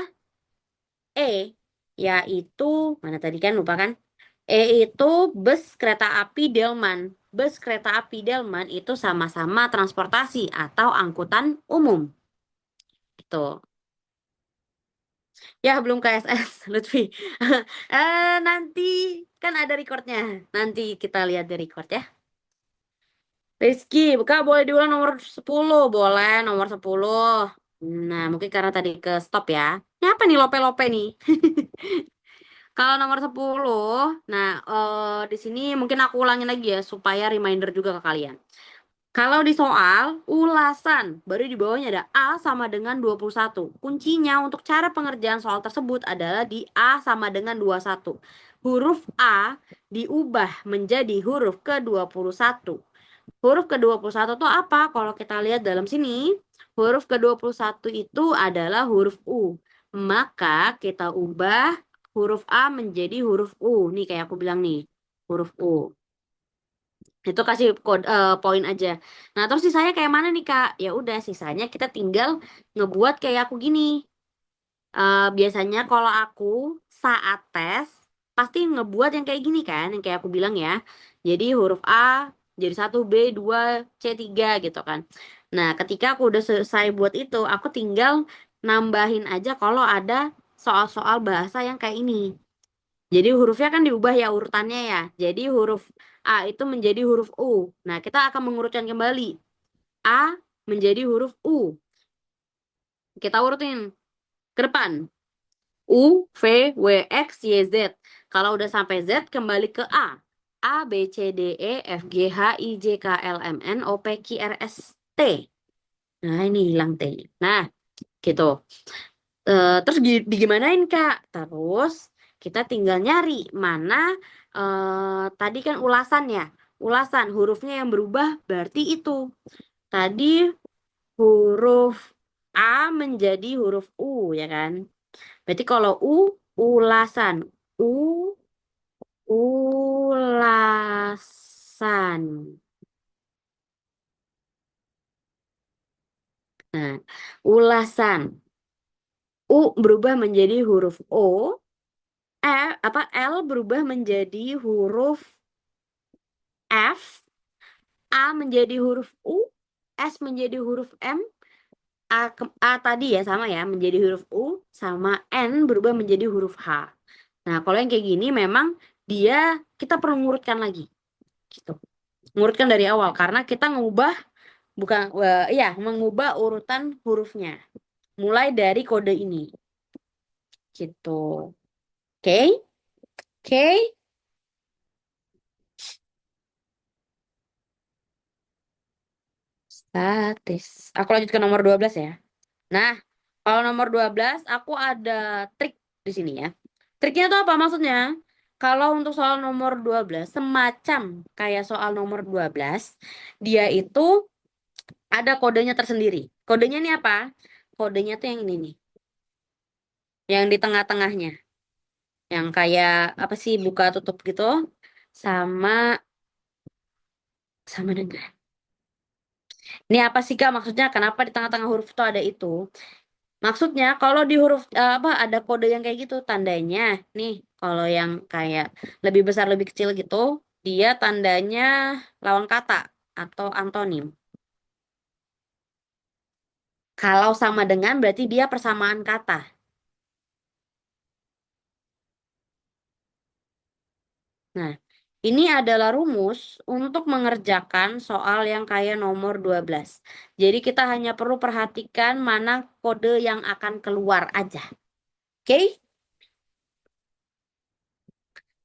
E, yaitu mana tadi kan lupa kan? E itu bus kereta api Delman. Bus kereta api Delman itu sama-sama transportasi atau angkutan umum. Gitu. Ya, belum KSS, Lutfi. Nanti kan ada recordnya. Nanti kita lihat di record ya. Rizky, Kak boleh diulang nomor 10, boleh nomor 10. Nah, mungkin karena tadi ke stop ya. Ini apa nih lope-lope nih? Kalau nomor 10, nah di sini mungkin aku ulangin lagi ya supaya reminder juga ke kalian. Kalau di soal ulasan, baru di bawahnya ada A sama dengan 21. Kuncinya untuk cara pengerjaan soal tersebut adalah di A sama dengan 21. Huruf A diubah menjadi huruf ke-21. Huruf ke-21 itu apa? Kalau kita lihat dalam sini, huruf ke-21 itu adalah huruf U. Maka kita ubah huruf A menjadi huruf U. Nih kayak aku bilang nih, huruf U. Itu kasih poin aja. Nah, terus sisanya kayak mana nih, Kak? Ya udah, sisanya kita tinggal ngebuat kayak aku gini. Biasanya kalau aku saat tes pasti ngebuat yang kayak gini kan, yang kayak aku bilang ya. Jadi huruf A jadi 1, B 2, C 3 gitu kan. Nah, ketika aku udah selesai buat itu, aku tinggal nambahin aja kalau ada soal-soal bahasa yang kayak ini. Jadi hurufnya kan diubah ya urutannya ya. Jadi huruf A itu menjadi huruf U. Nah, kita akan mengurutkan kembali. A menjadi huruf U. Kita urutin ke depan. U, V, W, X, Y, Z. Kalau udah sampai Z, kembali ke A. A, B, C, D, E, F, G, H, I, J, K, L, M, N, O, P, Q, R, S, T. Nah, ini hilang T. Nah, gitu. Terus digimanain Kak? Terus kita tinggal nyari mana tadi kan ulasan ya. Ulasan hurufnya yang berubah berarti itu. Tadi huruf A menjadi huruf U ya kan? Berarti kalau U ulasan. U ulasan. Nah, ulasan. U berubah menjadi huruf O. L berubah menjadi huruf F, A menjadi huruf U, S menjadi huruf M, A tadi ya sama ya menjadi huruf U, sama N berubah menjadi huruf H. Nah, kalau yang kayak gini memang dia kita perlu ngurutkan lagi gitu. Ngurutkan dari awal karena kita ngubah bukan ya mengubah urutan hurufnya. Mulai dari kode ini. Gitu. Oke? Oke? Statis. Aku lanjut ke nomor 12 ya. Nah, kalau nomor 12 aku ada trik di sini ya. Triknya itu apa maksudnya? Kalau untuk soal nomor 12 semacam kayak soal nomor 12, dia itu ada kodenya tersendiri. Kodenya ini apa? Kodenya tuh yang ini nih, yang di tengah-tengahnya. Yang kayak apa sih buka tutup gitu sama sama dengan. Ini apa sih Kak maksudnya? Kenapa di tengah-tengah huruf itu ada itu? Maksudnya kalau di huruf apa ada kode yang kayak gitu tandanya nih kalau yang kayak lebih besar lebih kecil gitu dia tandanya lawan kata atau antonim. Kalau sama dengan berarti dia persamaan kata. Nah, ini adalah rumus untuk mengerjakan soal yang kayak nomor 12. Jadi kita hanya perlu perhatikan mana kode yang akan keluar aja. Oke?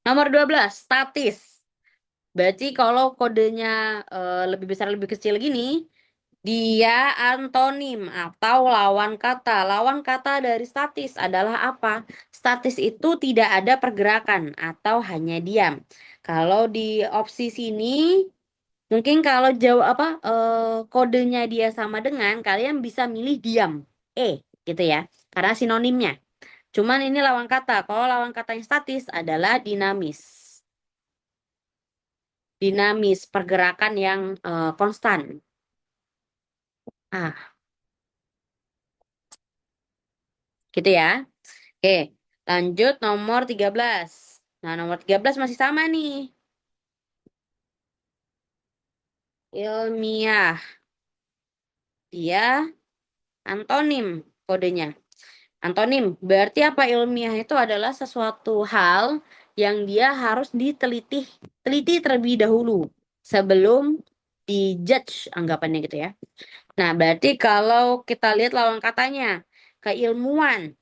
Nomor 12 statis. Berarti kalau kodenya lebih besar lebih kecil gini, dia antonim atau lawan kata. Lawan kata dari statis adalah apa? Statis itu tidak ada pergerakan atau hanya diam. Kalau di opsi sini, mungkin kalau jawab apa kodenya dia sama dengan kalian bisa milih diam. Gitu ya. Karena sinonimnya. Cuman ini lawan kata. Kalau lawan kata yang statis adalah dinamis. Dinamis, pergerakan yang konstan. Ah, gitu ya. Oke, lanjut nomor 13. Nah, nomor 13 masih sama nih. Ilmiah. Dia antonim kodenya. Antonim, berarti apa ilmiah itu adalah sesuatu hal yang dia harus teliti terlebih dahulu sebelum dijudge anggapannya gitu ya. Nah, berarti kalau kita lihat lawan katanya, keilmuan.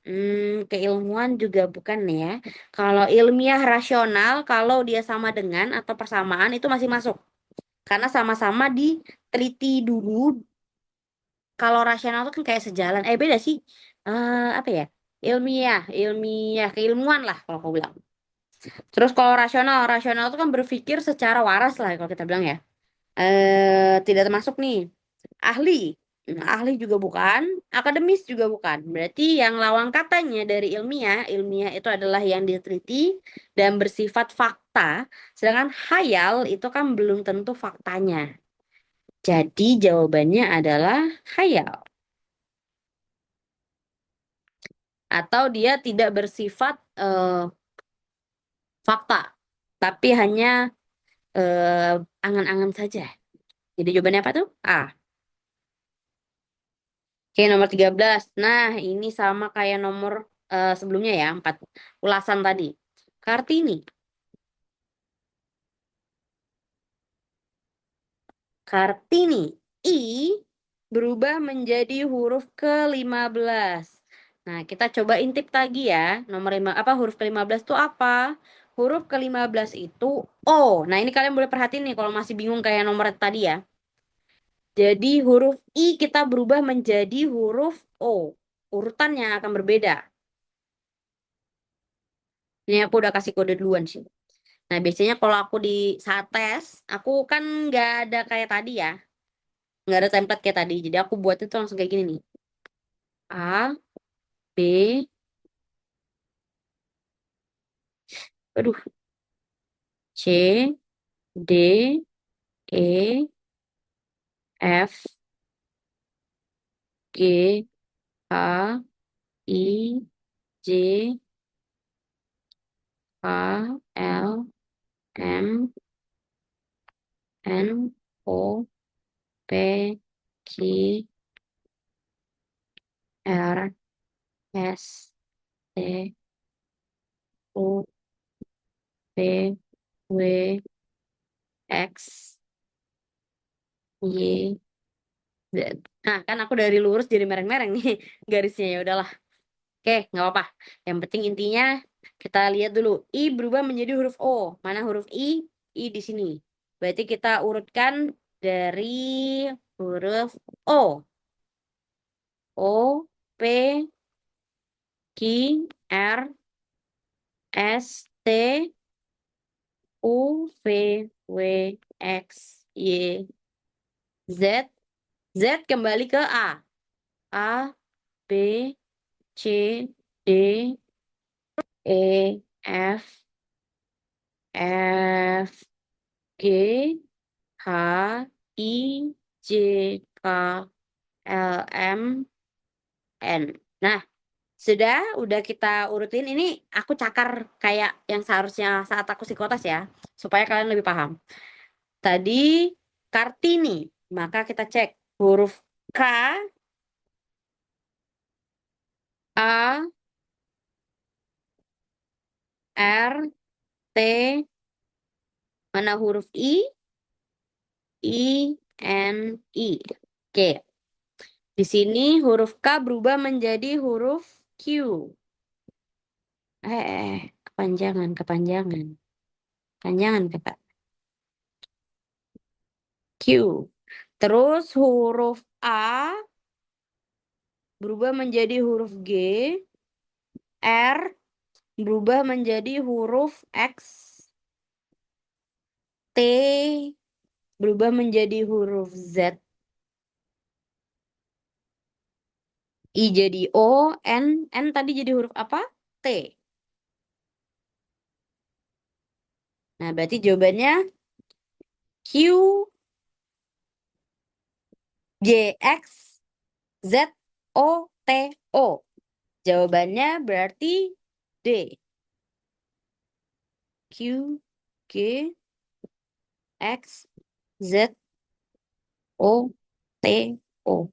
Keilmuan juga bukan nih ya. Kalau ilmiah rasional, kalau dia sama dengan atau persamaan itu masih masuk. Karena sama-sama diteliti dulu. Kalau rasional itu kan kayak sejalan. Beda sih. Apa ya? Ilmiah, keilmuan lah kalau aku bilang. Terus kalau rasional itu kan berpikir secara waras lah kalau kita bilang ya. Tidak termasuk nih. Ahli. Ahli juga bukan, akademis juga bukan. Berarti yang lawan katanya dari ilmiah itu adalah yang diteliti dan bersifat fakta, sedangkan hayal itu kan belum tentu faktanya. Jadi jawabannya adalah hayal. Atau dia tidak bersifat fakta, tapi hanya eh, angan-angan saja. Jadi jawabannya apa tuh? A. Oke, nomor 13. Nah, ini sama kayak nomor sebelumnya ya, 4. Ulasan tadi. Kartini. Kartini. I berubah menjadi huruf ke-15. Nah, kita coba intip lagi ya. Nomor 5, apa huruf ke-15 itu apa? Huruf ke-15 itu O. Nah, ini kalian boleh perhatiin nih kalau masih bingung kayak nomor tadi ya. Jadi huruf I kita berubah menjadi huruf O. Urutannya akan berbeda. Ini aku udah kasih kode duluan sih. Nah, biasanya kalau aku di saat tes, aku kan nggak ada kayak tadi ya. Nggak ada template kayak tadi. Jadi aku buat itu langsung kayak gini nih. A, B, aduh, C, D, E, F, G, H, I, J, K, L, M, N, O, P, Q, R, S, T, U, V, W, X, Y, Z. Nah, kan aku dari lurus jadi mereng-mereng nih garisnya ya udahlah. Oke, nggak apa-apa. Yang penting intinya kita lihat dulu. I berubah menjadi huruf O. Mana huruf I? I di sini. Berarti kita urutkan dari huruf O. O. P, Q, R, S, T, U, V, W, X, Y, Z. Z kembali ke A. A, B, C, D, E, F, G, H, I, J, K, L, M, N. Nah, udah kita urutin. Ini aku cakar kayak yang seharusnya saat aku psikotes ya, supaya kalian lebih paham. Tadi Kartini, maka kita cek huruf K, A, R, T, mana huruf I, N, I. Oke, di sini huruf K berubah menjadi huruf Q. Kepanjangan, kepanjangan. Panjangan, Kakak. Q. Terus huruf A berubah menjadi huruf G. R berubah menjadi huruf X. T berubah menjadi huruf Z. I jadi O. N tadi jadi huruf apa? T. Nah, berarti jawabannya Q, G, X, Z, O, T, O. Jawabannya berarti D. Q, G, X, Z, O, T, O.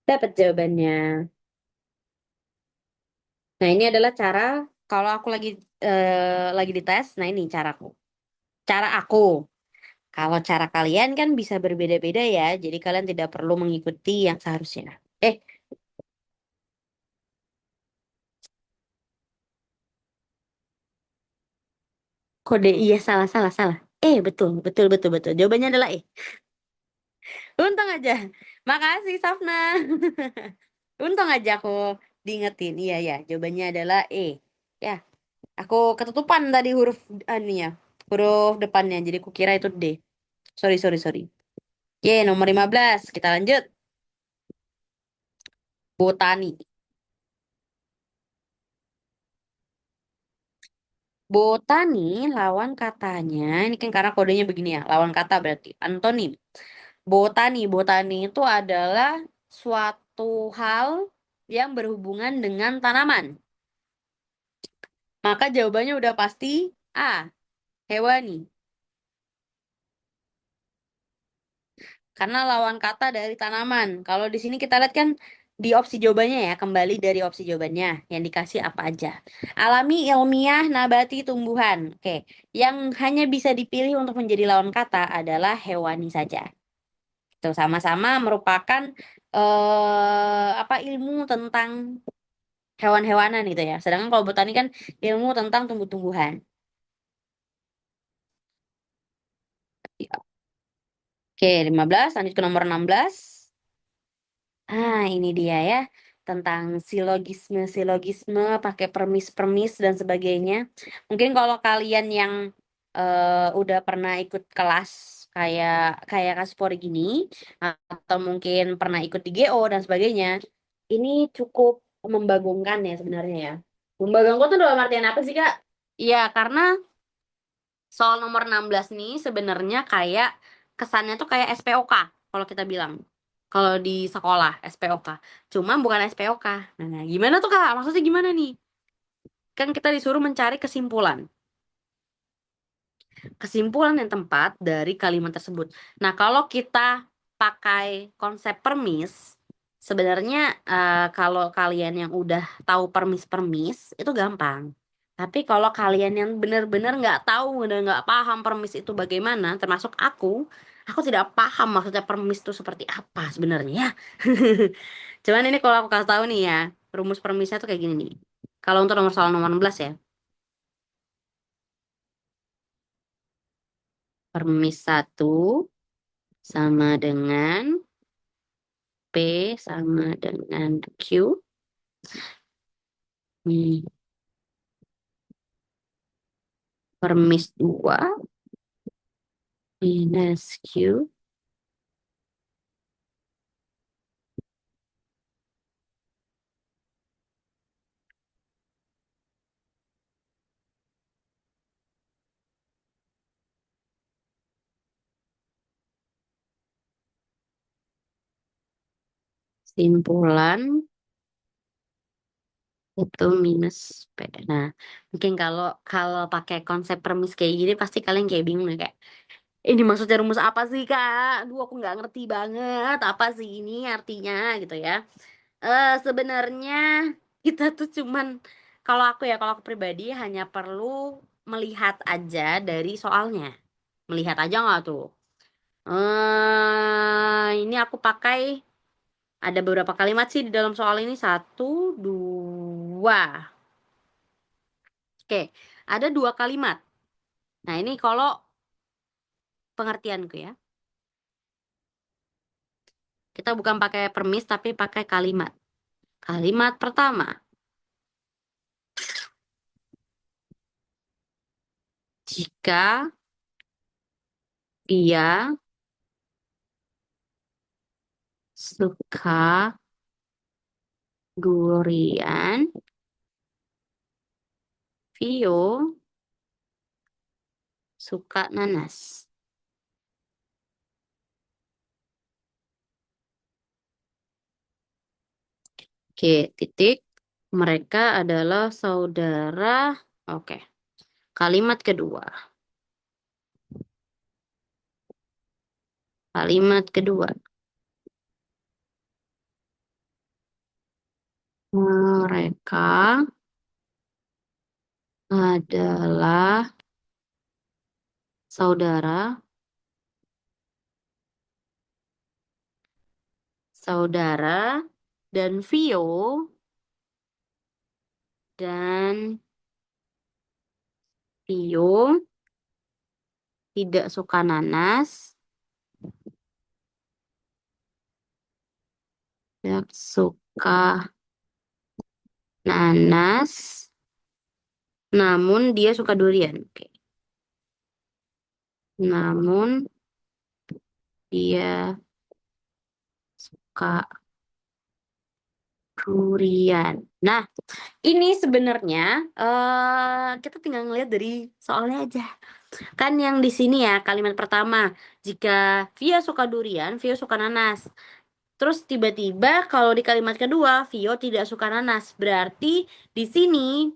Dapat jawabannya. Nah, ini adalah cara kalau aku lagi dites. Nah, ini caraku. Cara aku. Kalau cara kalian kan bisa berbeda-beda ya. Jadi kalian tidak perlu mengikuti yang seharusnya. Eh, kode iya salah salah salah. Betul betul betul betul. Jawabannya adalah E. Untung aja. Makasih Safna. Untung aja aku diingetin. Iya ya, jawabannya adalah E. Ya, aku ketutupan tadi huruf anunya, huruf depannya. Jadi aku kira itu D. Sorry sorry sorry. Oke, nomor 15. Kita lanjut. Botani. Botani lawan katanya. Ini kan karena kodenya begini ya. Lawan kata berarti antonim. Botani itu adalah suatu hal yang berhubungan dengan tanaman. Maka jawabannya udah pasti A, hewani. Karena lawan kata dari tanaman. Kalau di sini kita lihat kan di opsi jawabannya ya, kembali dari opsi jawabannya yang dikasih apa aja. Alami, ilmiah, nabati, tumbuhan. Oke, yang hanya bisa dipilih untuk menjadi lawan kata adalah hewani saja. Itu sama-sama merupakan apa ilmu tentang hewan-hewanan gitu ya. Sedangkan kalau botani kan ilmu tentang tumbuh-tumbuhan. Oke, 15 lanjut ke nomor 16. Ini dia ya, tentang silogisme-silogisme, pakai permis-permis dan sebagainya. Mungkin kalau kalian yang udah pernah ikut kelas kayak kayak Kaspori gini, atau mungkin pernah ikut di GO dan sebagainya, ini cukup membagongkan ya sebenarnya ya. Membagongkan tuh dalam artian apa sih, Kak? Iya, karena soal nomor 16 nih sebenarnya kayak kesannya tuh kayak SPOK kalau kita bilang. Kalau di sekolah SPOK. Cuma bukan SPOK. Nah, gimana tuh Kak? Maksudnya gimana nih? Kan kita disuruh mencari kesimpulan. Kesimpulan yang tepat dari kalimat tersebut. Nah, kalau kita pakai konsep permis, sebenarnya kalau kalian yang udah tahu permis-permis itu gampang. Tapi kalau kalian yang benar-benar nggak tahu dan nggak paham permis itu bagaimana, termasuk aku tidak paham maksudnya permis itu seperti apa sebenarnya ya. Cuman ini kalau aku kasih tahu nih ya, rumus permisnya tuh kayak gini nih. Kalau untuk soal nomor 16 ya, permis satu sama dengan P sama dengan Q. Hmm, permis 2 minus Q. Simpulan itu minus P. Nah, mungkin kalau kalau pakai konsep permis kayak gini pasti kalian kayak bingung ya kayak ini maksudnya rumus apa sih Kak? Aduh aku nggak ngerti banget apa sih ini artinya gitu ya. Sebenarnya kita tuh cuman kalau aku pribadi hanya perlu melihat aja dari soalnya. Melihat aja nggak tuh? Ini aku pakai ada beberapa kalimat sih di dalam soal ini. Satu, dua. Oke, ada dua kalimat. Nah, ini kalau pengertianku ya. Kita bukan pakai permis tapi pakai kalimat. Kalimat pertama, jika dia suka durian, Vio suka nanas. Oke, titik. Mereka adalah saudara. Oke. Kalimat kedua. Kalimat kedua. Mereka adalah saudara, saudara, dan dan Vio tidak suka nanas, tidak suka nanas, namun dia suka durian. Oke. Namun dia suka durian. Nah, ini sebenarnya kita tinggal ngelihat dari soalnya aja. Kan yang di sini ya kalimat pertama, jika Via suka durian, Vio suka nanas. Terus tiba-tiba kalau di kalimat kedua Vio tidak suka nanas, berarti di sini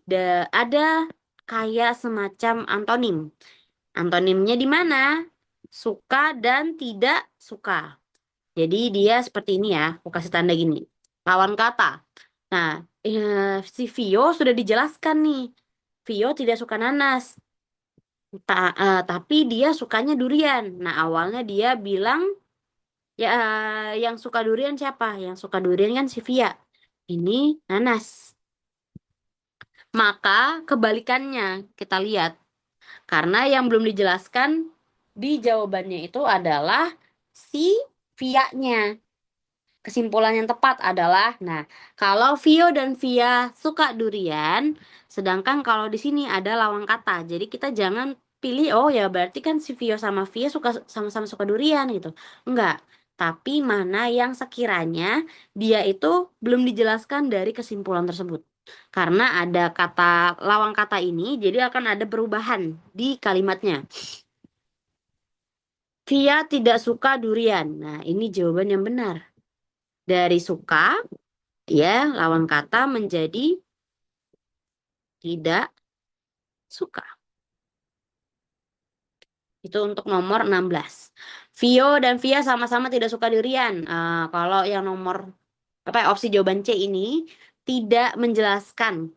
ada kayak semacam antonim. Antonimnya di mana? Suka dan tidak suka. Jadi dia seperti ini ya, aku kasih tanda gini. Lawan kata. Nah, si Vio sudah dijelaskan nih. Vio tidak suka nanas, tapi dia sukanya durian. Nah, awalnya dia bilang, ya yang suka durian siapa? Yang suka durian kan si Via. Ini nanas. Maka kebalikannya kita lihat. Karena yang belum dijelaskan di jawabannya itu adalah si Via-nya. Kesimpulan yang tepat adalah, nah, kalau Vio dan Via suka durian, sedangkan kalau di sini ada lawang kata. Jadi kita jangan pilih, oh ya berarti kan si Vio sama Via suka sama-sama suka durian gitu. Enggak. Tapi mana yang sekiranya dia itu belum dijelaskan dari kesimpulan tersebut. Karena ada kata lawang kata ini, jadi akan ada perubahan di kalimatnya. Via tidak suka durian. Nah, ini jawaban yang benar. Dari suka dia lawan kata menjadi tidak suka. Itu untuk nomor 16. Vio dan Via sama-sama tidak suka durian. Kalau yang nomor apa ya, opsi jawaban C ini tidak menjelaskan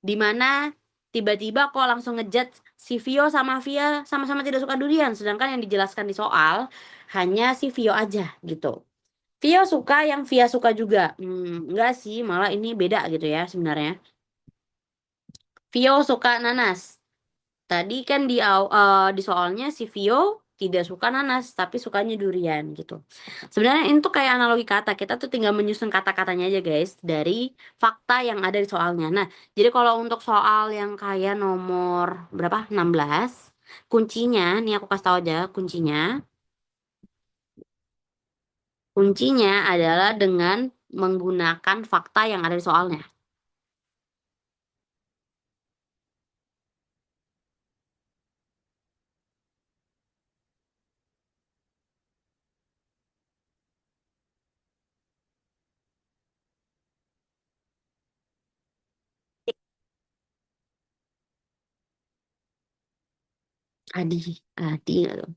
di mana tiba-tiba kok langsung ngejat si Vio sama Via sama-sama tidak suka durian, sedangkan yang dijelaskan di soal hanya si Vio aja gitu. Vio suka yang Via suka juga. Enggak sih, malah ini beda gitu ya sebenarnya. Vio suka nanas. Tadi kan di soalnya si Vio tidak suka nanas, tapi sukanya durian gitu. Sebenarnya ini tuh kayak analogi kata. Kita tuh tinggal menyusun kata-katanya aja guys dari fakta yang ada di soalnya. Nah, jadi kalau untuk soal yang kayak nomor berapa? 16, kuncinya, nih aku kasih tahu aja kuncinya. Kuncinya adalah dengan menggunakan fakta yang ada di soalnya. Adi, adi nggak tuh?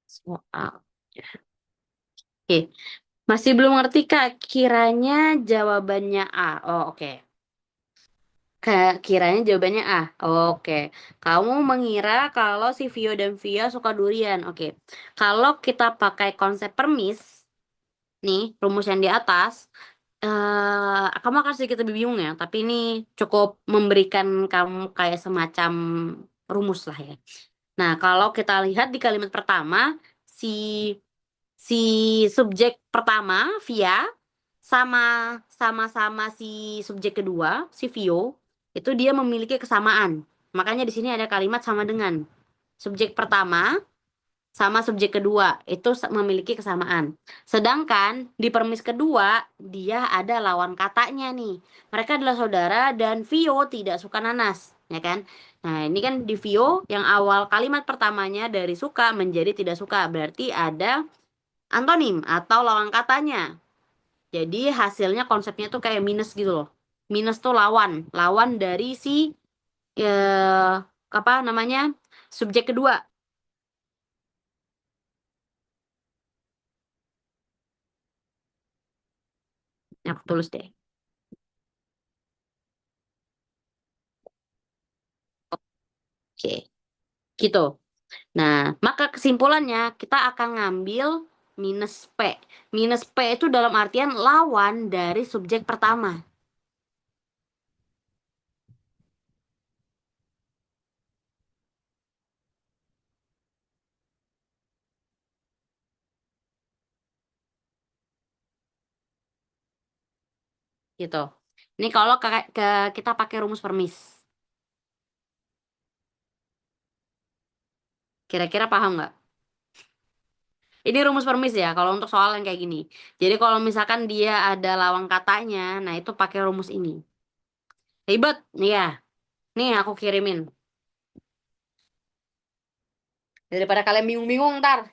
Soal. Oke, masih belum ngerti Kak. Kiranya jawabannya A. Oh, oke. Kiranya jawabannya A. Oke. Kamu mengira kalau si Vio dan Via suka durian. Oke. Kalau kita pakai konsep permis, nih, rumus yang di atas, kamu akan sedikit lebih bingung ya, tapi ini cukup memberikan kamu kayak semacam rumus lah ya. Nah, kalau kita lihat di kalimat pertama, si si subjek pertama, Via, sama sama-sama si subjek kedua, si Vio, itu dia memiliki kesamaan. Makanya di sini ada kalimat sama dengan. Subjek pertama sama subjek kedua itu memiliki kesamaan. Sedangkan di permis kedua dia ada lawan katanya nih. Mereka adalah saudara dan Vio tidak suka nanas, ya kan? Nah, ini kan di Vio yang awal kalimat pertamanya dari suka menjadi tidak suka, berarti ada antonim atau lawan katanya. Jadi hasilnya konsepnya tuh kayak minus gitu loh. Minus tuh lawan, lawan dari si apa namanya? Subjek kedua. Ya, aku tulis deh. Oke, gitu. Nah, maka kesimpulannya kita akan ngambil minus P. Minus P itu dalam artian lawan dari subjek pertama, gitu. Ini kalau kita pakai rumus permis. Kira-kira paham nggak? Ini rumus permis ya, kalau untuk soal yang kayak gini. Jadi kalau misalkan dia ada lawang katanya, nah itu pakai rumus ini. Ribet, nih ya. Nih aku kirimin. Daripada kalian bingung-bingung ntar,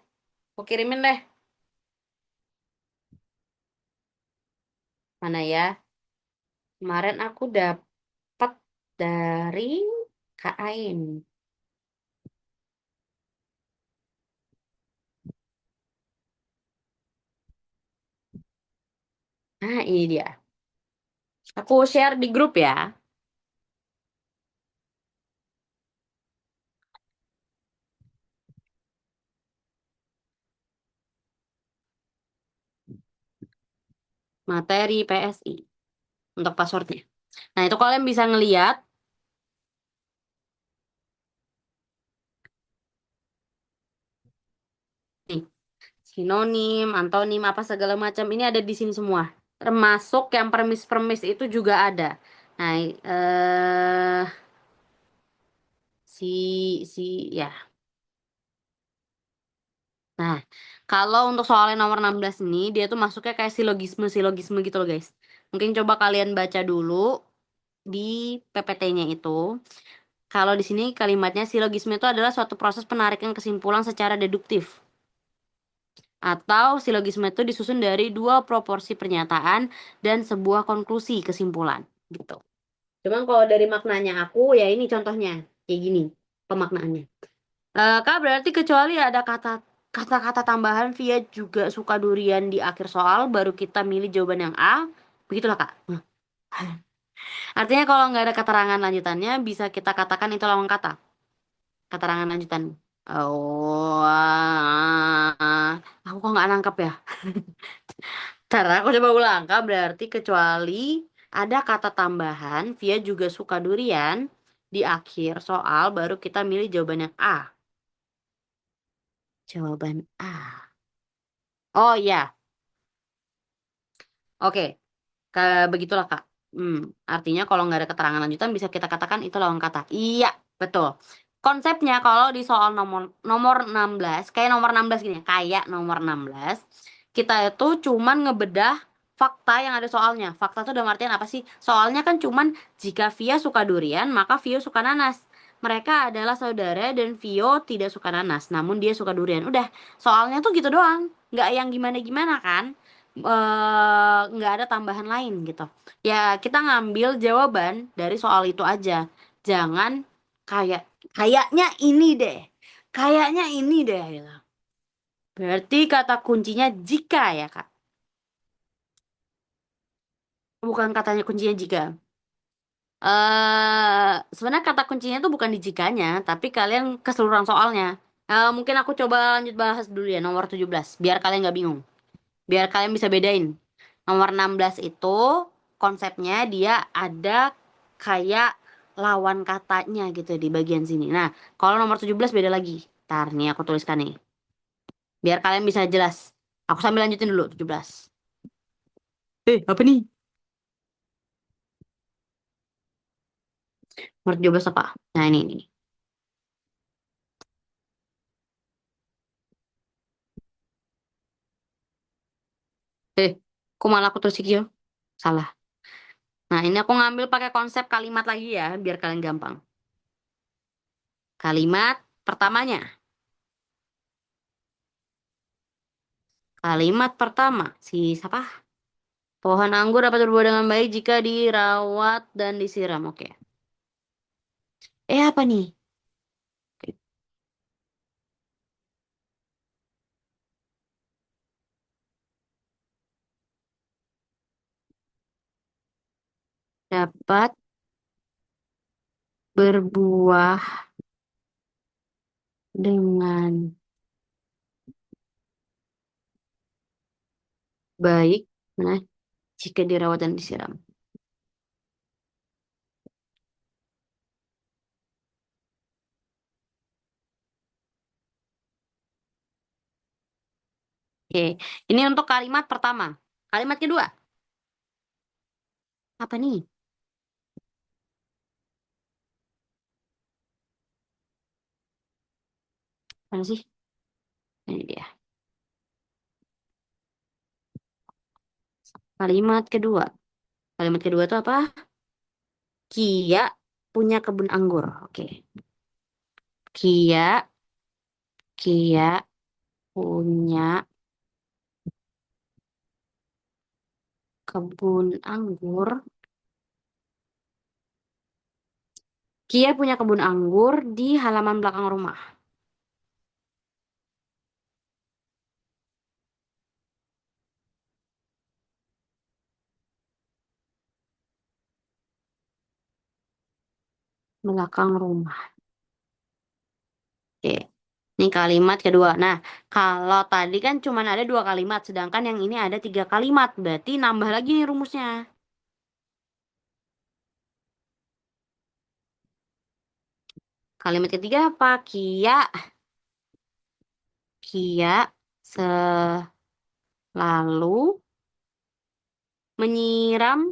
aku kirimin deh. Mana ya? Kemarin aku dapat dari Kak Ain. Nah, ini dia. Aku share di grup ya. Materi PSI untuk passwordnya. Nah, itu kalian bisa ngeliat nih, sinonim, antonim, apa segala macam ini ada di sini semua. Termasuk yang permis-permis itu juga ada. Nah, ya. Nah, kalau untuk soalnya nomor 16 ini dia tuh masuknya kayak silogisme-silogisme gitu loh, guys. Mungkin coba kalian baca dulu di PPT-nya itu. Kalau di sini kalimatnya silogisme itu adalah suatu proses penarikan kesimpulan secara deduktif. Atau silogisme itu disusun dari dua proporsi pernyataan dan sebuah konklusi kesimpulan. Gitu. Cuman kalau dari maknanya aku, ya ini contohnya. Kayak gini pemaknaannya. Kak, berarti kecuali ada kata-kata tambahan via juga suka durian di akhir soal, baru kita milih jawaban yang A. Begitulah, Kak. Nah, artinya kalau nggak ada keterangan lanjutannya, bisa kita katakan itu lawan kata. Keterangan lanjutan. Oh, aku kok nggak nangkep ya? Ntar aku coba ulang, Kak. Berarti kecuali ada kata tambahan, Via juga suka durian, di akhir soal baru kita milih jawaban yang A. Jawaban A. Oh iya, oke. Begitulah Kak. Artinya kalau nggak ada keterangan lanjutan bisa kita katakan itu lawan kata. Iya, betul. Konsepnya kalau di soal nomor nomor 16, kayak nomor 16 gini, ya, kayak nomor 16, kita itu cuman ngebedah fakta yang ada soalnya. Fakta itu dalam artian apa sih? Soalnya kan cuman jika Via suka durian, maka Vio suka nanas. Mereka adalah saudara dan Vio tidak suka nanas, namun dia suka durian. Udah, soalnya tuh gitu doang. Nggak yang gimana-gimana kan? Nggak ada tambahan lain gitu. Ya kita ngambil jawaban dari soal itu aja. Jangan kayak kayaknya ini deh. Kayaknya ini deh gitu. Berarti kata kuncinya jika ya, Kak. Bukan katanya kuncinya jika. Sebenarnya kata kuncinya tuh bukan di jikanya, tapi kalian keseluruhan soalnya. Mungkin aku coba lanjut bahas dulu ya nomor 17 biar kalian nggak bingung. Biar kalian bisa bedain. Nomor 16 itu konsepnya dia ada kayak lawan katanya gitu di bagian sini. Nah, kalau nomor 17 beda lagi. Ntar nih aku tuliskan nih. Biar kalian bisa jelas. Aku sambil lanjutin dulu 17. Apa nih? Nomor 17 apa? Nah, ini. Kok malah aku tulis Kikyo? Salah. Nah, ini aku ngambil pakai konsep kalimat lagi ya, biar kalian gampang. Kalimat pertamanya. Kalimat pertama. Si siapa? Pohon anggur dapat berbuah dengan baik jika dirawat dan disiram. Oke. Apa nih? Dapat berbuah dengan baik, nah, jika dirawat dan disiram. Oke, ini untuk kalimat pertama. Kalimat kedua, apa nih? Mana sih? Ini dia. Kalimat kedua. Kalimat kedua itu apa? Kia punya kebun anggur. Oke. Kia, Kia punya kebun anggur. Kia punya kebun anggur di halaman belakang rumah. Belakang rumah. Oke. Ini kalimat kedua. Nah, kalau tadi kan cuma ada dua kalimat, sedangkan yang ini ada tiga kalimat. Berarti nambah lagi nih rumusnya. Kalimat ketiga apa? Kia selalu menyiram,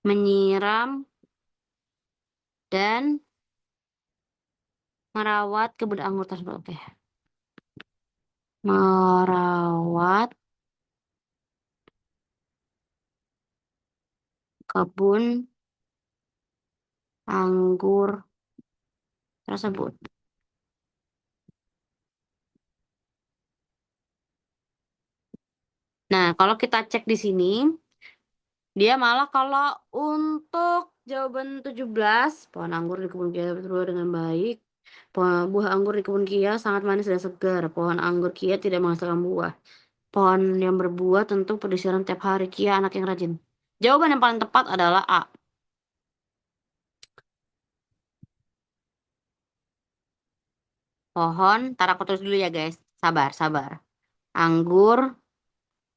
menyiram dan merawat kebun anggur tersebut. Oke. Merawat kebun anggur tersebut. Nah, kalau kita cek di sini, dia malah kalau untuk jawaban 17, pohon anggur di kebun Kia berbuah dengan baik. Buah anggur di kebun Kia sangat manis dan segar. Pohon anggur Kia tidak menghasilkan buah. Pohon yang berbuah tentu disiram tiap hari. Kia anak yang rajin. Jawaban yang paling tepat adalah A. Pohon, ntar aku tulis dulu ya guys. Sabar, sabar. Anggur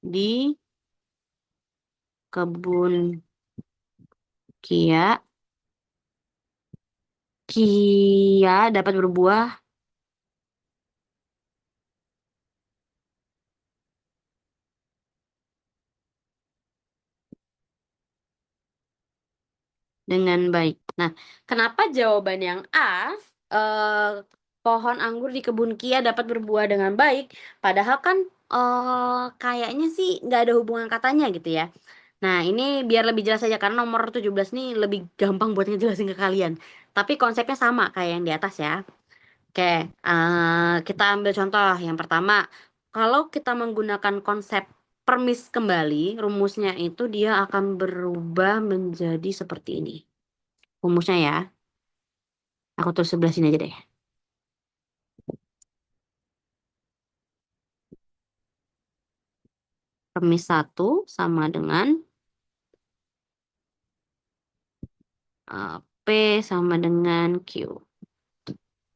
di kebun Kia. Kia dapat berbuah dengan baik. Nah, kenapa jawaban yang A, pohon anggur di kebun Kia dapat berbuah dengan baik, padahal kan kayaknya sih nggak ada hubungan katanya gitu ya. Nah, ini biar lebih jelas aja karena nomor 17 nih lebih gampang buat ngejelasin ke kalian. Tapi konsepnya sama kayak yang di atas ya. Oke, kita ambil contoh yang pertama. Kalau kita menggunakan konsep permis kembali, rumusnya itu dia akan berubah menjadi seperti ini. Rumusnya ya, aku tulis sebelah sini aja deh. Permis satu sama dengan P sama dengan Q.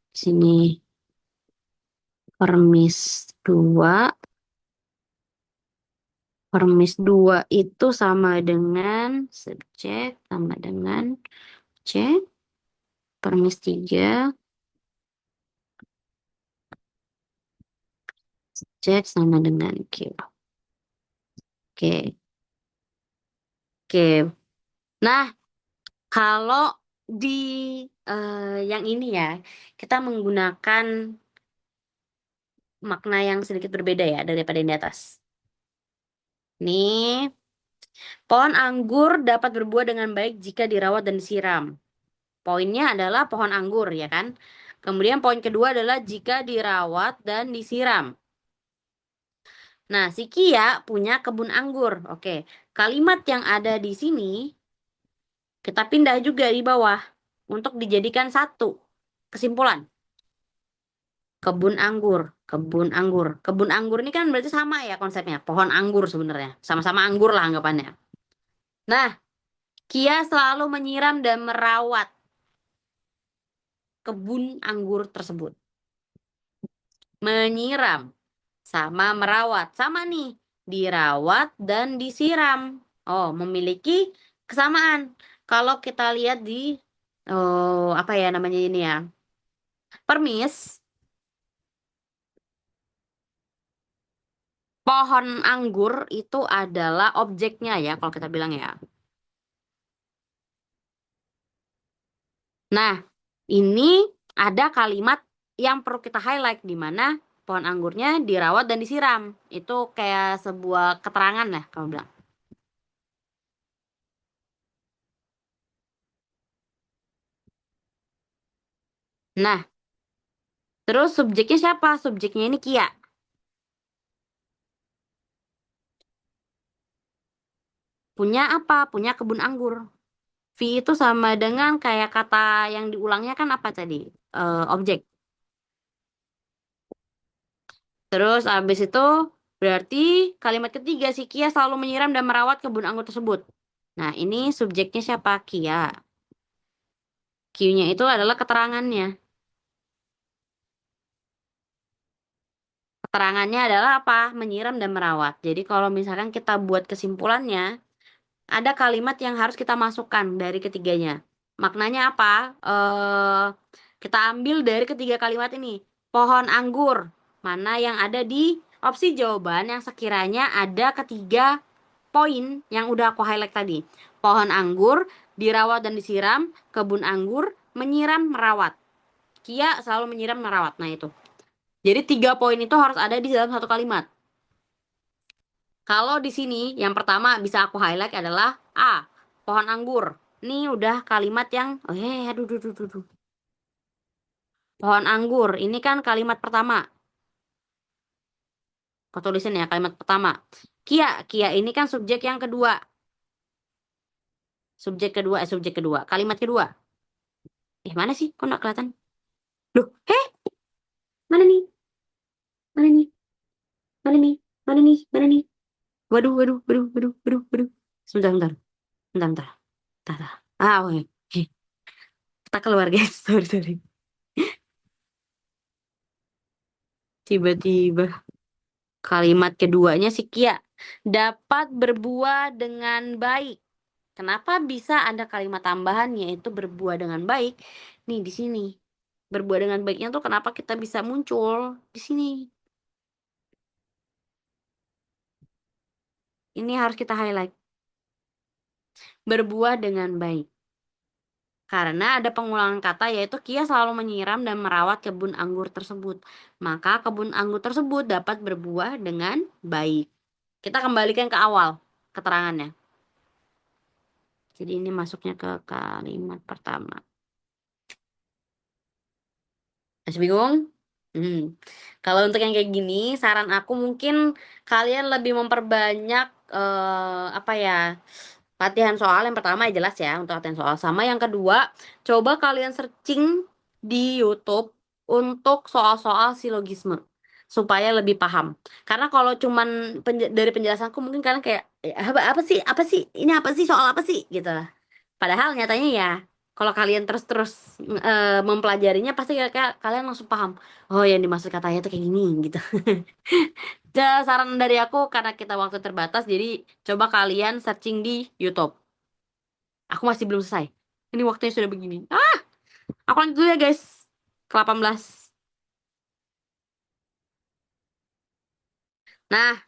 Sini permis 2. Permis 2 itu sama dengan subjek sama dengan C. Permis 3 subjek sama dengan Q. Oke, oke. Nah, kalau di yang ini ya, kita menggunakan makna yang sedikit berbeda ya daripada yang di atas. Nih, pohon anggur dapat berbuah dengan baik jika dirawat dan disiram. Poinnya adalah pohon anggur, ya kan? Kemudian poin kedua adalah jika dirawat dan disiram. Nah, si Kia punya kebun anggur. Oke, kalimat yang ada di sini kita pindah juga di bawah untuk dijadikan satu kesimpulan. Kebun anggur, kebun anggur. Kebun anggur ini kan berarti sama ya konsepnya. Pohon anggur sebenarnya. Sama-sama anggur lah anggapannya. Nah, Kia selalu menyiram dan merawat kebun anggur tersebut. Menyiram sama merawat. Sama nih. Dirawat dan disiram. Oh, memiliki kesamaan. Kalau kita lihat di apa ya namanya ini ya? Permis, pohon anggur itu adalah objeknya ya kalau kita bilang ya. Nah, ini ada kalimat yang perlu kita highlight di mana pohon anggurnya dirawat dan disiram. Itu kayak sebuah keterangan lah kalau bilang. Nah, terus subjeknya siapa? Subjeknya ini Kia. Punya apa? Punya kebun anggur. V itu sama dengan kayak kata yang diulangnya kan apa tadi? Objek. Terus abis itu berarti kalimat ketiga si Kia selalu menyiram dan merawat kebun anggur tersebut. Nah, ini subjeknya siapa? Kia. Q-nya itu adalah keterangannya. Keterangannya adalah apa? Menyiram dan merawat. Jadi kalau misalkan kita buat kesimpulannya, ada kalimat yang harus kita masukkan dari ketiganya. Maknanya apa? Kita ambil dari ketiga kalimat ini. Pohon anggur. Mana yang ada di opsi jawaban yang sekiranya ada ketiga poin yang udah aku highlight tadi. Pohon anggur, dirawat dan disiram, kebun anggur, menyiram, merawat. Kia selalu menyiram, merawat. Nah itu. Jadi tiga poin itu harus ada di dalam satu kalimat. Kalau di sini yang pertama bisa aku highlight adalah A, pohon anggur. Ini udah kalimat yang, aduh, aduh, aduh, aduh. Pohon anggur, ini kan kalimat pertama. Aku tulisin ya kalimat pertama. Kia, Kia ini kan subjek yang kedua. Subjek kedua. Kalimat kedua. Mana sih? Kok nggak kelihatan? Loh, mana nih? Mana nih? Mana nih? Mana nih? Mana nih? Waduh, waduh, waduh, waduh, waduh, waduh. Sebentar, sebentar, sebentar, sebentar. Bentar, bentar. Oke. Kita keluar, guys. Sorry, sorry. Tiba-tiba Kalimat keduanya si Kia. Dapat berbuah dengan baik. Kenapa bisa ada kalimat tambahan yaitu berbuah dengan baik? Nih di sini. Berbuah dengan baiknya tuh kenapa kita bisa muncul di sini. Ini harus kita highlight. Berbuah dengan baik. Karena ada pengulangan kata yaitu Kia selalu menyiram dan merawat kebun anggur tersebut. Maka kebun anggur tersebut dapat berbuah dengan baik. Kita kembalikan ke awal keterangannya. Jadi ini masuknya ke kalimat pertama. Masih bingung? Hmm. Kalau untuk yang kayak gini, saran aku mungkin kalian lebih memperbanyak apa ya? Latihan soal yang pertama ya jelas ya untuk latihan soal. Sama yang kedua, coba kalian searching di YouTube untuk soal-soal silogisme supaya lebih paham. Karena kalau cuman dari penjelasanku mungkin kalian kayak apa sih? Apa sih? Ini apa sih? Soal apa sih? Gitu. Padahal nyatanya ya, kalau kalian terus-terus mempelajarinya pasti kalian langsung paham. Oh, yang dimaksud katanya tuh kayak gini gitu. Saran dari aku karena kita waktu terbatas, jadi coba kalian searching di YouTube. Aku masih belum selesai. Ini waktunya sudah begini. Aku lanjut dulu ya guys. Ke 18. Nah,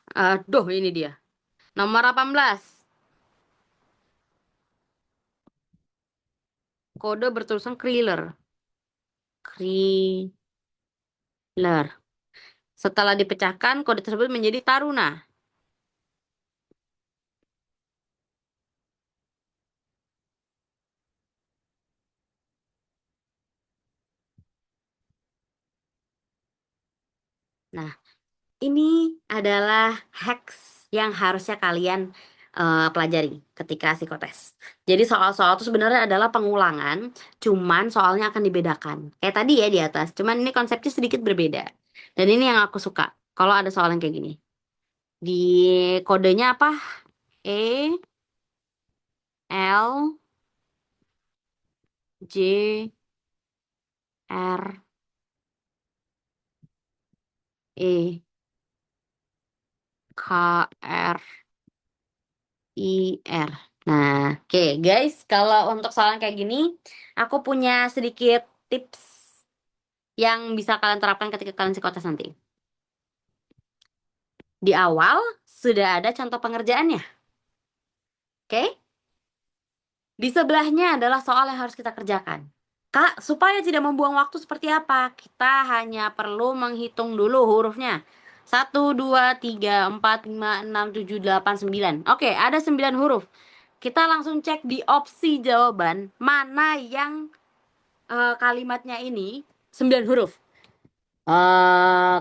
ini dia. Nomor 18. Kode bertulisan Kriller. Kriller. Setelah dipecahkan, kode tersebut menjadi Taruna. Nah, ini adalah hacks yang harusnya kalian pelajari ketika psikotes. Jadi soal-soal itu sebenarnya adalah pengulangan, cuman soalnya akan dibedakan. Kayak tadi ya di atas, cuman ini konsepnya sedikit berbeda. Dan ini yang aku suka. Kalau ada soal yang kayak gini. Di kodenya apa? E, L, J, R, E, K, R, I, R. Nah, oke guys, kalau untuk soal yang kayak gini, aku punya sedikit tips yang bisa kalian terapkan ketika kalian psikotes nanti. Di awal sudah ada contoh pengerjaannya, oke? Di sebelahnya adalah soal yang harus kita kerjakan. Kak, supaya tidak membuang waktu seperti apa? Kita hanya perlu menghitung dulu hurufnya. 1, 2, 3, 4, 5, 6, 7, 8, 9. Oke, ada 9 huruf. Kita langsung cek di opsi jawaban mana yang kalimatnya ini 9 huruf.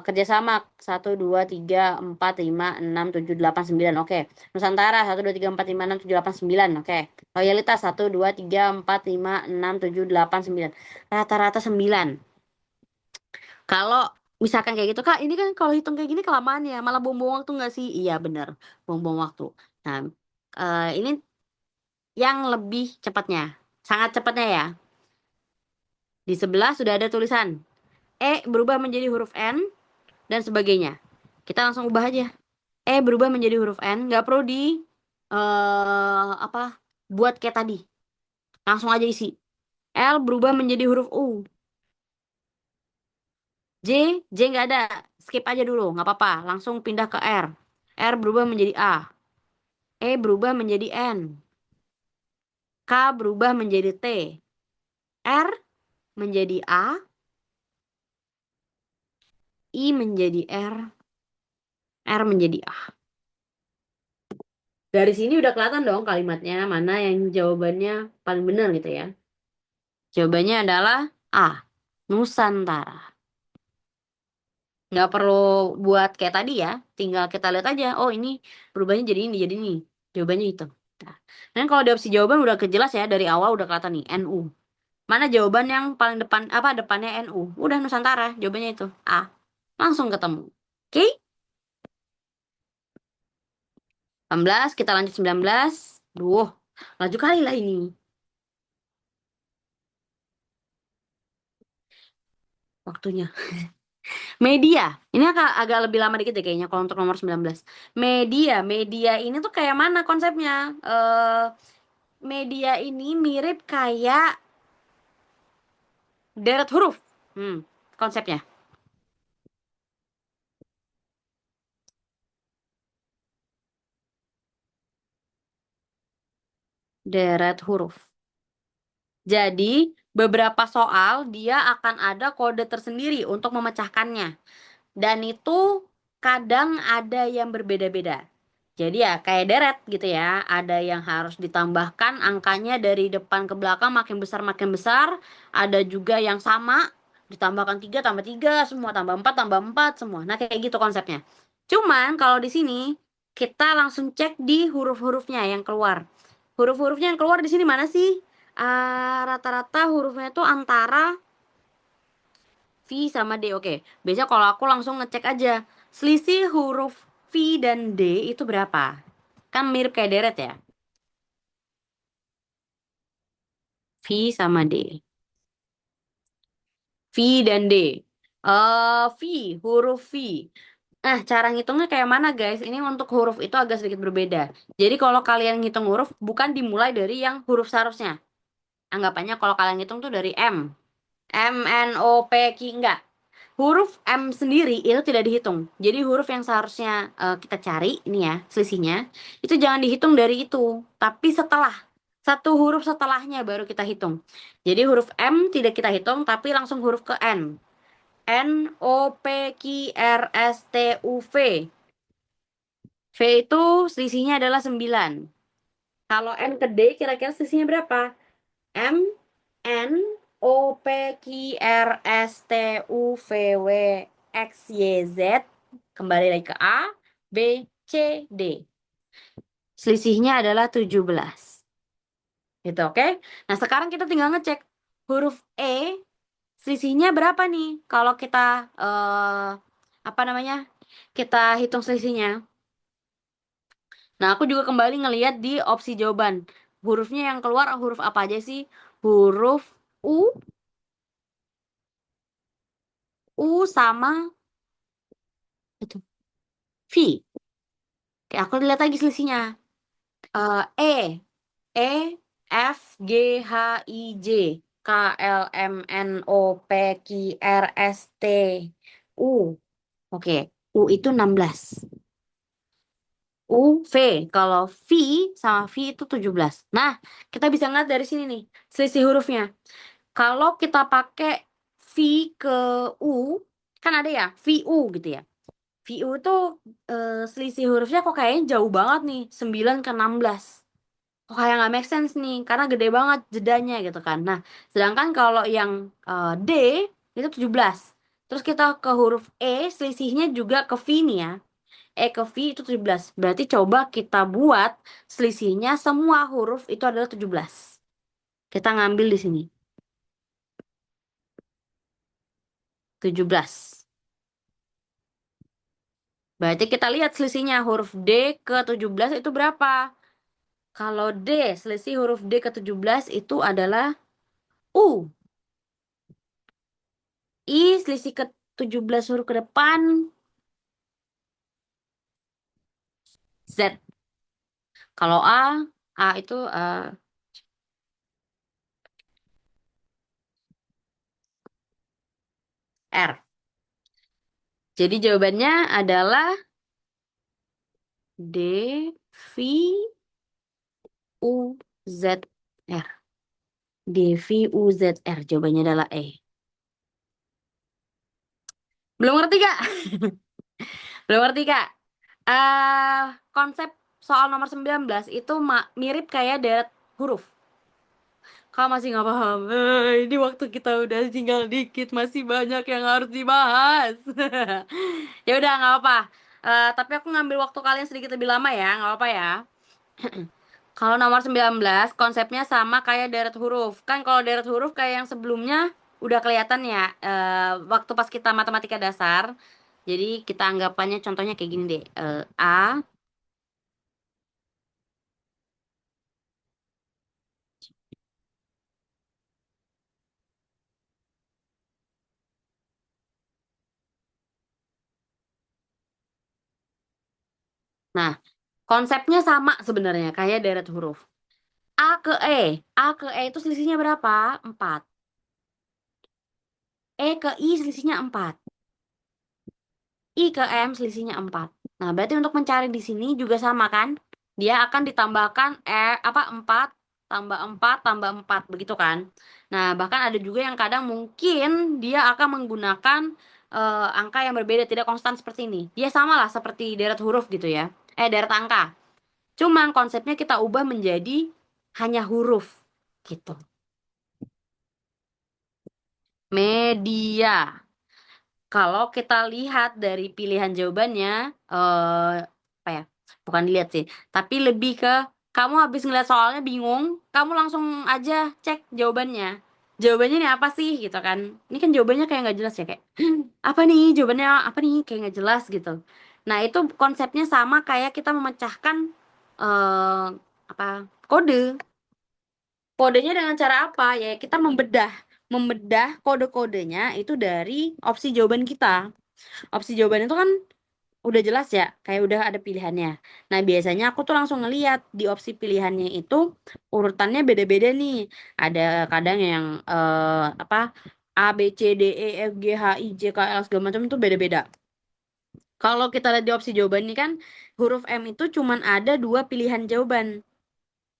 Kerjasama 1, 2, 3, 4, 5, 6, 7, 8, 9. Oke. Nusantara 1, 2, 3, 4, 5, 6, 7, 8, 9. Oke. Loyalitas 1, 2, 3, 4, 5, 6, 7, 8, 9. Rata-rata 9. Kalau misalkan kayak gitu Kak, ini kan kalau hitung kayak gini kelamaan ya, malah buang-buang waktu nggak sih? Iya bener, buang-buang waktu. Nah, ini yang lebih cepatnya, sangat cepatnya ya. Di sebelah sudah ada tulisan E berubah menjadi huruf N dan sebagainya. Kita langsung ubah aja. Berubah menjadi huruf N, nggak perlu di apa buat kayak tadi. Langsung aja isi. L berubah menjadi huruf U. J, J nggak ada. Skip aja dulu, nggak apa-apa. Langsung pindah ke R. R berubah menjadi A. E berubah menjadi N. K berubah menjadi T. R menjadi A. I menjadi R. R menjadi A. Dari sini udah kelihatan dong kalimatnya mana yang jawabannya paling benar gitu ya. Jawabannya adalah A. Nusantara. Nggak perlu buat kayak tadi ya. Tinggal kita lihat aja. Oh ini berubahnya jadi ini, jadi ini. Jawabannya itu. Nah, dan kalau di opsi jawaban udah kejelas ya. Dari awal udah kelihatan nih. NU. Mana jawaban yang paling depan, apa depannya NU? Udah Nusantara. Jawabannya itu. A. Langsung ketemu. Oke? 18, kita lanjut 19. Duh, laju kali lah ini. Waktunya. Media. Ini agak lebih lama dikit deh kayaknya kalau untuk nomor 19. Media. Media ini tuh kayak mana konsepnya? Media ini mirip kayak deret huruf. Konsepnya. Deret huruf. Jadi, beberapa soal dia akan ada kode tersendiri untuk memecahkannya. Dan itu kadang ada yang berbeda-beda. Jadi ya kayak deret gitu ya. Ada yang harus ditambahkan angkanya dari depan ke belakang makin besar. Ada juga yang sama, ditambahkan 3 tambah 3 semua, tambah 4 semua. Nah kayak gitu konsepnya. Cuman kalau di sini kita langsung cek di huruf-hurufnya yang keluar. Huruf-hurufnya yang keluar di sini mana sih? Rata-rata hurufnya itu antara V sama D. Oke. Biasanya kalau aku langsung ngecek aja. Selisih huruf V dan D itu berapa? Kan mirip kayak deret ya. V sama D. V dan D. V, huruf V. Nah, cara ngitungnya kayak mana, guys? Ini untuk huruf itu agak sedikit berbeda. Jadi kalau kalian ngitung huruf, bukan dimulai dari yang huruf seharusnya. Anggapannya kalau kalian ngitung tuh dari M. M, N, O, P, Q, enggak. Huruf M sendiri itu tidak dihitung. Jadi huruf yang seharusnya kita cari, ini ya, selisihnya, itu jangan dihitung dari itu. Tapi setelah, satu huruf setelahnya baru kita hitung. Jadi huruf M tidak kita hitung, tapi langsung huruf ke N. N, O, P, Q, R, S, T, U, V. V itu selisihnya adalah 9. Kalau N ke D kira-kira selisihnya berapa? M, N, O, P, Q, R, S, T, U, V, W, X, Y, Z. Kembali lagi ke A, B, C, D. Selisihnya adalah 17. Gitu, oke? Nah, sekarang kita tinggal ngecek huruf E, selisihnya berapa nih? Kalau kita, apa namanya? Kita hitung selisihnya. Nah, aku juga kembali ngeliat di opsi jawaban. Hurufnya yang keluar huruf apa aja sih? Huruf U, U sama itu V. Oke, aku lihat lagi selisihnya. E, E, F, G, H, I, J, K, L, M, N, O, P, Q, R, S, T, U. Oke, U itu 16. U, V. Kalau V sama V itu 17. Nah, kita bisa ngeliat dari sini nih, selisih hurufnya. Kalau kita pakai V ke U, kan ada ya, VU gitu ya. VU itu selisih hurufnya kok kayaknya jauh banget nih, 9 ke 16. Kok kayak nggak make sense nih, karena gede banget jedanya gitu kan. Nah, sedangkan kalau yang D itu 17. Terus kita ke huruf E, selisihnya juga ke V nih ya. E ke V itu 17. Berarti coba kita buat selisihnya semua huruf itu adalah 17. Kita ngambil di sini. 17. Berarti kita lihat selisihnya huruf D ke 17 itu berapa? Kalau D, selisih huruf D ke 17 itu adalah U. I, selisih ke 17 huruf ke depan Z. Kalau A itu R. Jadi jawabannya adalah D, V, U, Z, R. D, V, U, Z, R. Jawabannya adalah E. Belum ngerti, Kak? Belum ngerti, Kak? Konsep soal nomor 19 itu mirip kayak deret huruf. Kak masih nggak paham. Ini waktu kita udah tinggal dikit, masih banyak yang harus dibahas. Ya udah nggak apa. Tapi aku ngambil waktu kalian sedikit lebih lama ya, nggak apa ya. Kalau nomor 19 konsepnya sama kayak deret huruf. Kan kalau deret huruf kayak yang sebelumnya udah kelihatan ya, waktu pas kita matematika dasar. Jadi kita anggapannya contohnya kayak gini deh. A, Nah, konsepnya sama sebenarnya kayak deret huruf. A ke E. A ke E itu selisihnya berapa? 4. E ke I selisihnya 4. I ke M selisihnya 4. Nah, berarti untuk mencari di sini juga sama kan? Dia akan ditambahkan 4 tambah 4 tambah 4 begitu kan? Nah, bahkan ada juga yang kadang mungkin dia akan menggunakan angka yang berbeda tidak konstan seperti ini. Dia sama lah seperti deret huruf gitu ya. Deret angka. Cuman konsepnya kita ubah menjadi hanya huruf gitu. Media. Kalau kita lihat dari pilihan jawabannya, apa ya? Bukan dilihat sih, tapi lebih ke kamu habis ngeliat soalnya bingung, kamu langsung aja cek jawabannya. Jawabannya ini apa sih gitu kan? Ini kan jawabannya kayak nggak jelas ya kayak apa nih jawabannya apa nih kayak nggak jelas gitu. Nah itu konsepnya sama kayak kita memecahkan eh apa kode. Kodenya dengan cara apa? Ya kita membedah kode-kodenya itu dari opsi jawaban kita. Opsi jawaban itu kan udah jelas ya, kayak udah ada pilihannya. Nah, biasanya aku tuh langsung ngeliat di opsi pilihannya itu urutannya beda-beda nih. Ada kadang yang apa A, B, C, D, E, F, G, H, I, J, K, L segala macam itu beda-beda. Kalau kita lihat di opsi jawaban ini kan huruf M itu cuman ada 2 pilihan jawaban,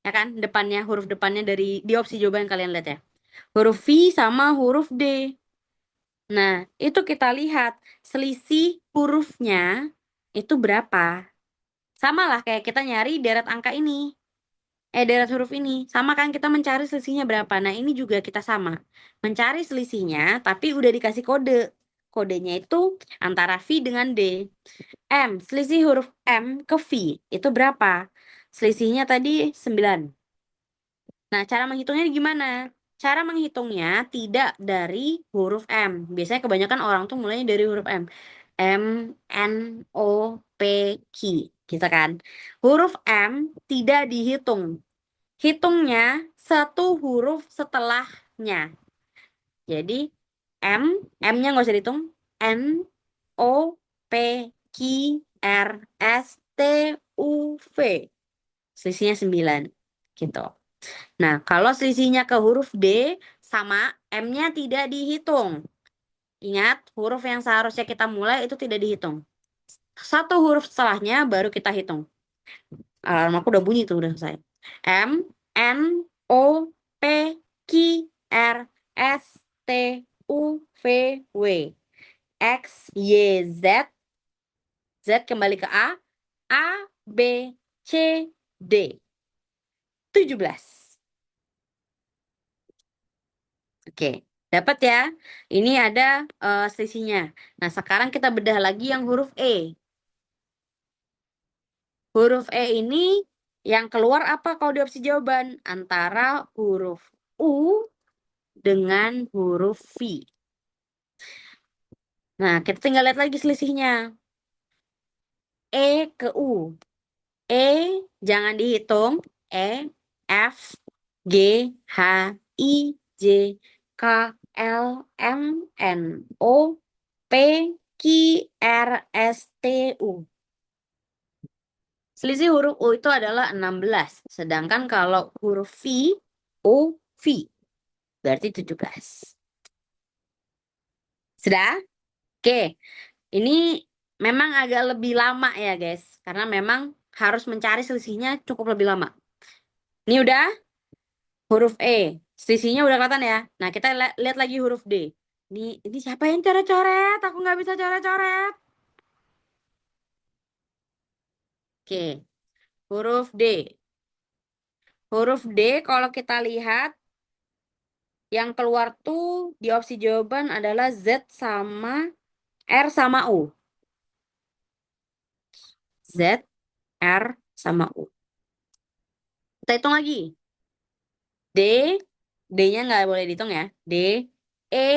ya kan? Depannya huruf depannya dari di opsi jawaban kalian lihat ya. Huruf V sama huruf D. Nah, itu kita lihat selisih hurufnya itu berapa. Sama lah kayak kita nyari deret angka ini. Deret huruf ini. Sama kan kita mencari selisihnya berapa. Nah, ini juga kita sama. Mencari selisihnya, tapi udah dikasih kode. Kodenya itu antara V dengan D. Selisih huruf M ke V itu berapa? Selisihnya tadi 9. Nah, cara menghitungnya gimana? Cara menghitungnya tidak dari huruf M. Biasanya kebanyakan orang tuh mulainya dari huruf M. M, N, O, P, Q. Gitu kan. Huruf M tidak dihitung. Hitungnya satu huruf setelahnya. Jadi, M, M-nya nggak usah dihitung. N, O, P, Q, R, S, T, U, V. Selisihnya 9. Gitu. Nah, kalau selisihnya ke huruf D, sama M-nya tidak dihitung. Ingat, huruf yang seharusnya kita mulai itu tidak dihitung. Satu huruf setelahnya baru kita hitung. Alarm aku udah bunyi tuh, udah selesai. M, N, O, P, Q, R, S, T, U, V, W. X, Y, Z. Z kembali ke A. A, B, C, D. 17. Oke, dapat ya. Ini ada selisihnya. Nah, sekarang kita bedah lagi yang huruf E. Huruf E ini yang keluar apa kalau di opsi jawaban? Antara huruf U dengan huruf V. Nah, kita tinggal lihat lagi selisihnya. E ke U. E jangan dihitung. E, F, G, H, I, J, K, L, M, N, O, P, Q, R, S, T, U. Selisih huruf U itu adalah 16. Sedangkan kalau huruf V, U, V. Berarti 17. Sudah? Oke. Ini memang agak lebih lama ya guys. Karena memang harus mencari selisihnya cukup lebih lama. Ini udah huruf E. Selisihnya udah kelihatan ya. Nah kita lihat lagi huruf D. Ini siapa yang coret-coret? Aku nggak bisa coret-coret. Oke. Huruf D. Huruf D kalau kita lihat yang keluar tuh di opsi jawaban adalah Z sama R sama U. Z, R, sama U. Kita hitung lagi. D, D-nya nggak boleh dihitung ya. D, E,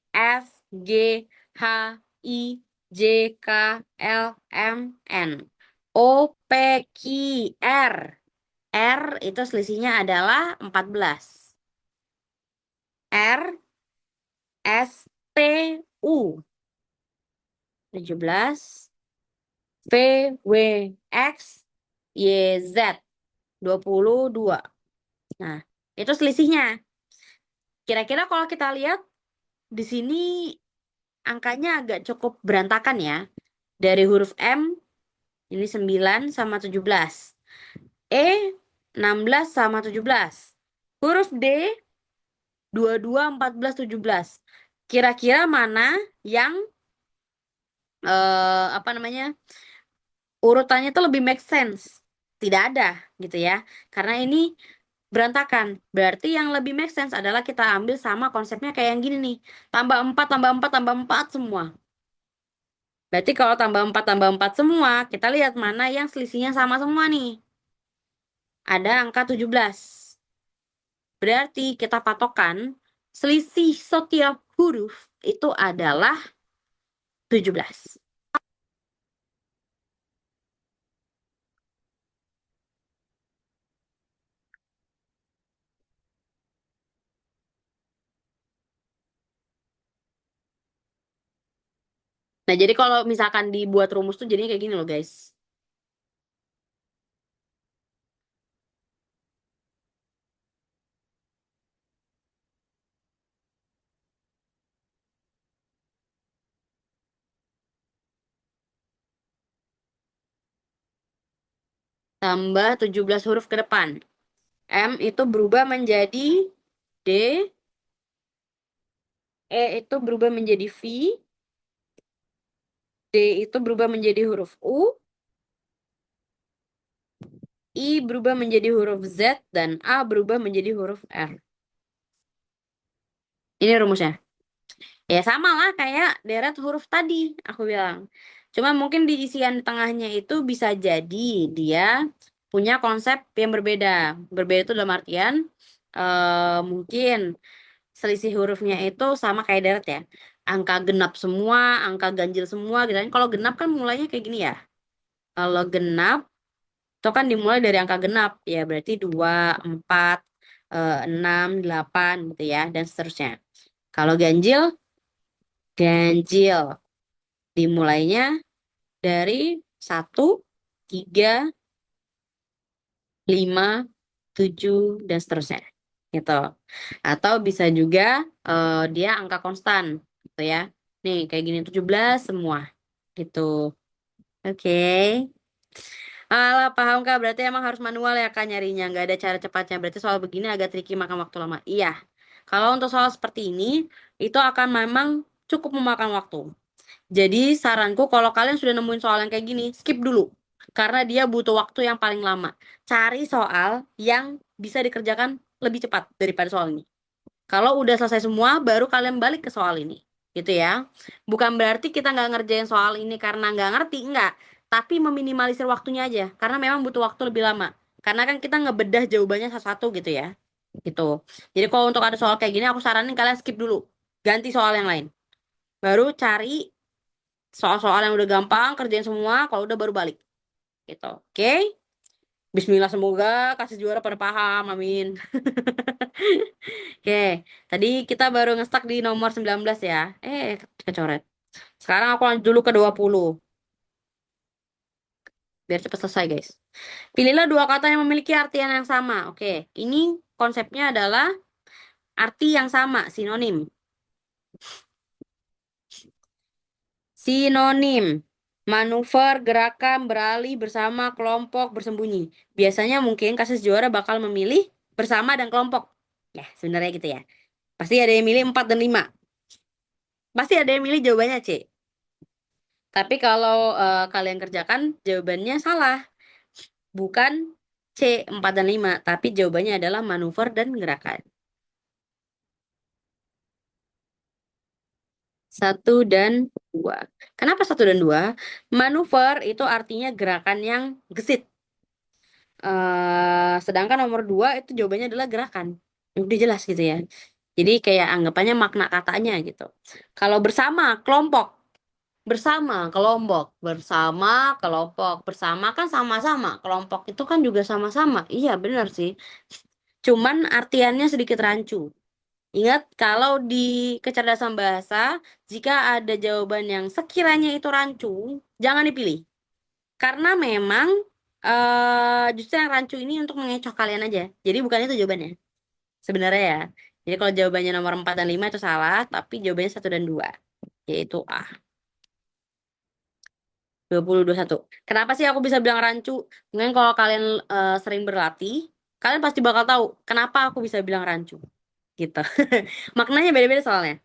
F, G, H, I, J, K, L, M, N. O, P, Q, R. R itu selisihnya adalah 14. R, S, T, U. 17. V, W, X, Y, Z. 22. Nah, itu selisihnya. Kira-kira kalau kita lihat di sini angkanya agak cukup berantakan ya. Dari huruf M, ini 9 sama 17. E, 16 sama 17. Huruf D, 22, 14, 17. Kira-kira mana yang apa namanya? Urutannya tuh lebih make sense? Tidak ada gitu ya. Karena ini berantakan. Berarti yang lebih make sense adalah kita ambil sama konsepnya kayak yang gini nih. Tambah 4 tambah 4 tambah 4 semua. Berarti kalau tambah 4 semua, kita lihat mana yang selisihnya sama semua nih. Ada angka 17. Berarti kita patokan selisih setiap huruf itu adalah 17. Nah, jadi kalau misalkan dibuat rumus tuh jadinya kayak gini loh, guys. Tambah 17 huruf ke depan. M itu berubah menjadi D, E itu berubah menjadi V, D itu berubah menjadi huruf U, I berubah menjadi huruf Z, dan A berubah menjadi huruf R. Ini rumusnya. Ya sama lah kayak deret huruf tadi, aku bilang. Cuma mungkin di isian tengahnya itu bisa jadi dia punya konsep yang berbeda. Berbeda itu dalam artian mungkin selisih hurufnya itu sama kayak deret ya. Angka genap semua, angka ganjil semua gitu kan. Kalau genap kan mulainya kayak gini ya. Kalau genap itu kan dimulai dari angka genap ya, berarti 2, 4, 6, 8 gitu ya, dan seterusnya. Kalau ganjil, ganjil dimulainya dari 1, 3, 5, 7, dan seterusnya. Gitu. Atau bisa juga dia angka konstan gitu ya. Nih, kayak gini 17 semua. Gitu. Oke. Alah, paham Kak. Berarti emang harus manual ya Kak nyarinya. Nggak ada cara cepatnya. Berarti soal begini agak tricky makan waktu lama. Iya. Kalau untuk soal seperti ini, itu akan memang cukup memakan waktu. Jadi saranku kalau kalian sudah nemuin soal yang kayak gini, skip dulu. Karena dia butuh waktu yang paling lama. Cari soal yang bisa dikerjakan lebih cepat daripada soal ini. Kalau udah selesai semua, baru kalian balik ke soal ini. Gitu ya. Bukan berarti kita nggak ngerjain soal ini karena nggak ngerti, enggak. Tapi meminimalisir waktunya aja. Karena memang butuh waktu lebih lama. Karena kan kita ngebedah jawabannya satu-satu gitu ya. Gitu. Jadi kalau untuk ada soal kayak gini, aku saranin kalian skip dulu. Ganti soal yang lain. Baru cari soal-soal yang udah gampang, kerjain semua. Kalau udah baru balik. Gitu. Oke? Bismillah, semoga kasih juara pada paham. Amin. Oke, tadi kita baru ngestak di nomor 19 ya. Kecoret. Sekarang aku lanjut dulu ke 20. Biar cepat selesai, guys. Pilihlah dua kata yang memiliki artian yang sama. Oke, ini konsepnya adalah arti yang sama, sinonim. Sinonim. Manuver, gerakan, beralih, bersama, kelompok, bersembunyi. Biasanya mungkin kasus juara bakal memilih bersama dan kelompok. Ya, sebenarnya gitu ya. Pasti ada yang milih 4 dan 5. Pasti ada yang milih jawabannya C. Tapi kalau kalian kerjakan, jawabannya salah. Bukan C, 4 dan 5. Tapi jawabannya adalah manuver dan gerakan. 1 dan 2. Kenapa 1 dan 2? Manuver itu artinya gerakan yang gesit. Sedangkan nomor 2 itu jawabannya adalah gerakan. Udah jelas gitu ya. Jadi kayak anggapannya makna katanya gitu. Kalau bersama, kelompok. Bersama, kelompok. Bersama, kelompok. Bersama kan sama-sama. Kelompok itu kan juga sama-sama. Iya, benar sih. Cuman artiannya sedikit rancu. Ingat, kalau di kecerdasan bahasa, jika ada jawaban yang sekiranya itu rancu, jangan dipilih. Karena memang justru yang rancu ini untuk mengecoh kalian aja. Jadi bukan itu jawabannya. Sebenarnya ya. Jadi kalau jawabannya nomor 4 dan 5 itu salah, tapi jawabannya 1 dan 2. Yaitu A. 20 21. Kenapa sih aku bisa bilang rancu? Mungkin kalau kalian sering berlatih, kalian pasti bakal tahu kenapa aku bisa bilang rancu. Gitu. Maknanya beda-beda soalnya.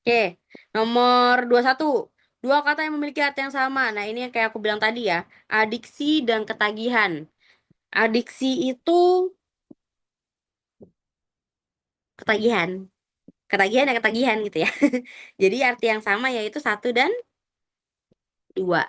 Oke, nomor 21. Dua kata yang memiliki arti yang sama. Nah, ini yang kayak aku bilang tadi ya. Adiksi dan ketagihan. Adiksi itu ketagihan. Ketagihan ya ketagihan gitu ya. Jadi arti yang sama yaitu 1 dan 2.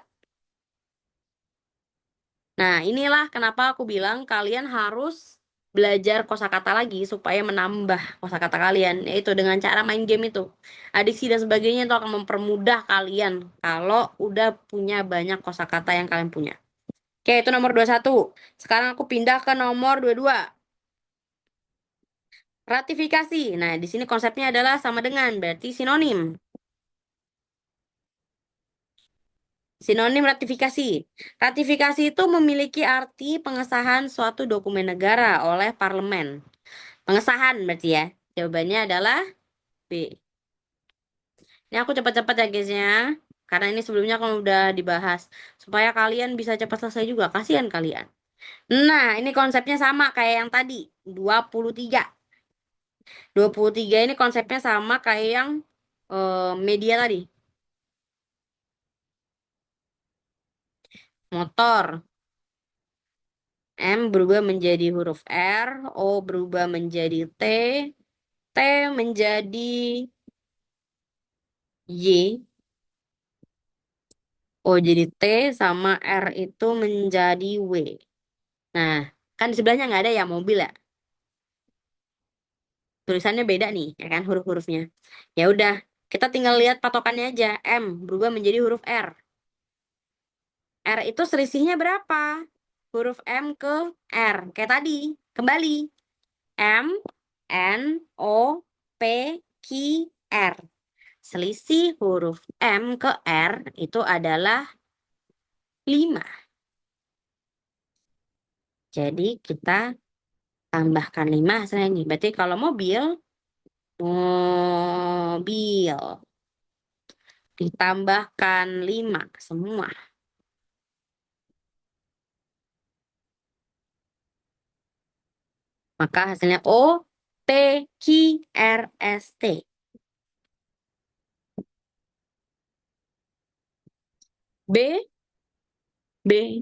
Nah, inilah kenapa aku bilang kalian harus belajar kosakata lagi supaya menambah kosakata kalian, yaitu dengan cara main game itu. Adiksi dan sebagainya itu akan mempermudah kalian kalau udah punya banyak kosakata yang kalian punya. Oke, itu nomor 21. Sekarang aku pindah ke nomor 22. Ratifikasi. Nah, di sini konsepnya adalah sama dengan, berarti sinonim. Sinonim ratifikasi. Ratifikasi itu memiliki arti pengesahan suatu dokumen negara oleh parlemen. Pengesahan berarti ya. Jawabannya adalah B. Ini aku cepat-cepat ya guysnya. Karena ini sebelumnya kalau udah dibahas. Supaya kalian bisa cepat selesai juga. Kasihan kalian. Nah, ini konsepnya sama kayak yang tadi. 23. 23 ini konsepnya sama kayak yang media tadi. Motor. M berubah menjadi huruf R. O berubah menjadi T. T menjadi Y. O jadi T sama R itu menjadi W. Nah, kan di sebelahnya nggak ada ya mobil ya. Tulisannya beda nih, ya kan huruf-hurufnya. Ya udah, kita tinggal lihat patokannya aja. M berubah menjadi huruf R. R itu selisihnya berapa? Huruf M ke R. Kayak tadi. Kembali. M, N, O, P, Q, R. Selisih huruf M ke R itu adalah 5. Jadi kita tambahkan 5 hasilnya nih. Berarti kalau mobil, mobil. Ditambahkan 5 semua. Maka hasilnya O, T, Q, R, S, T. B, B,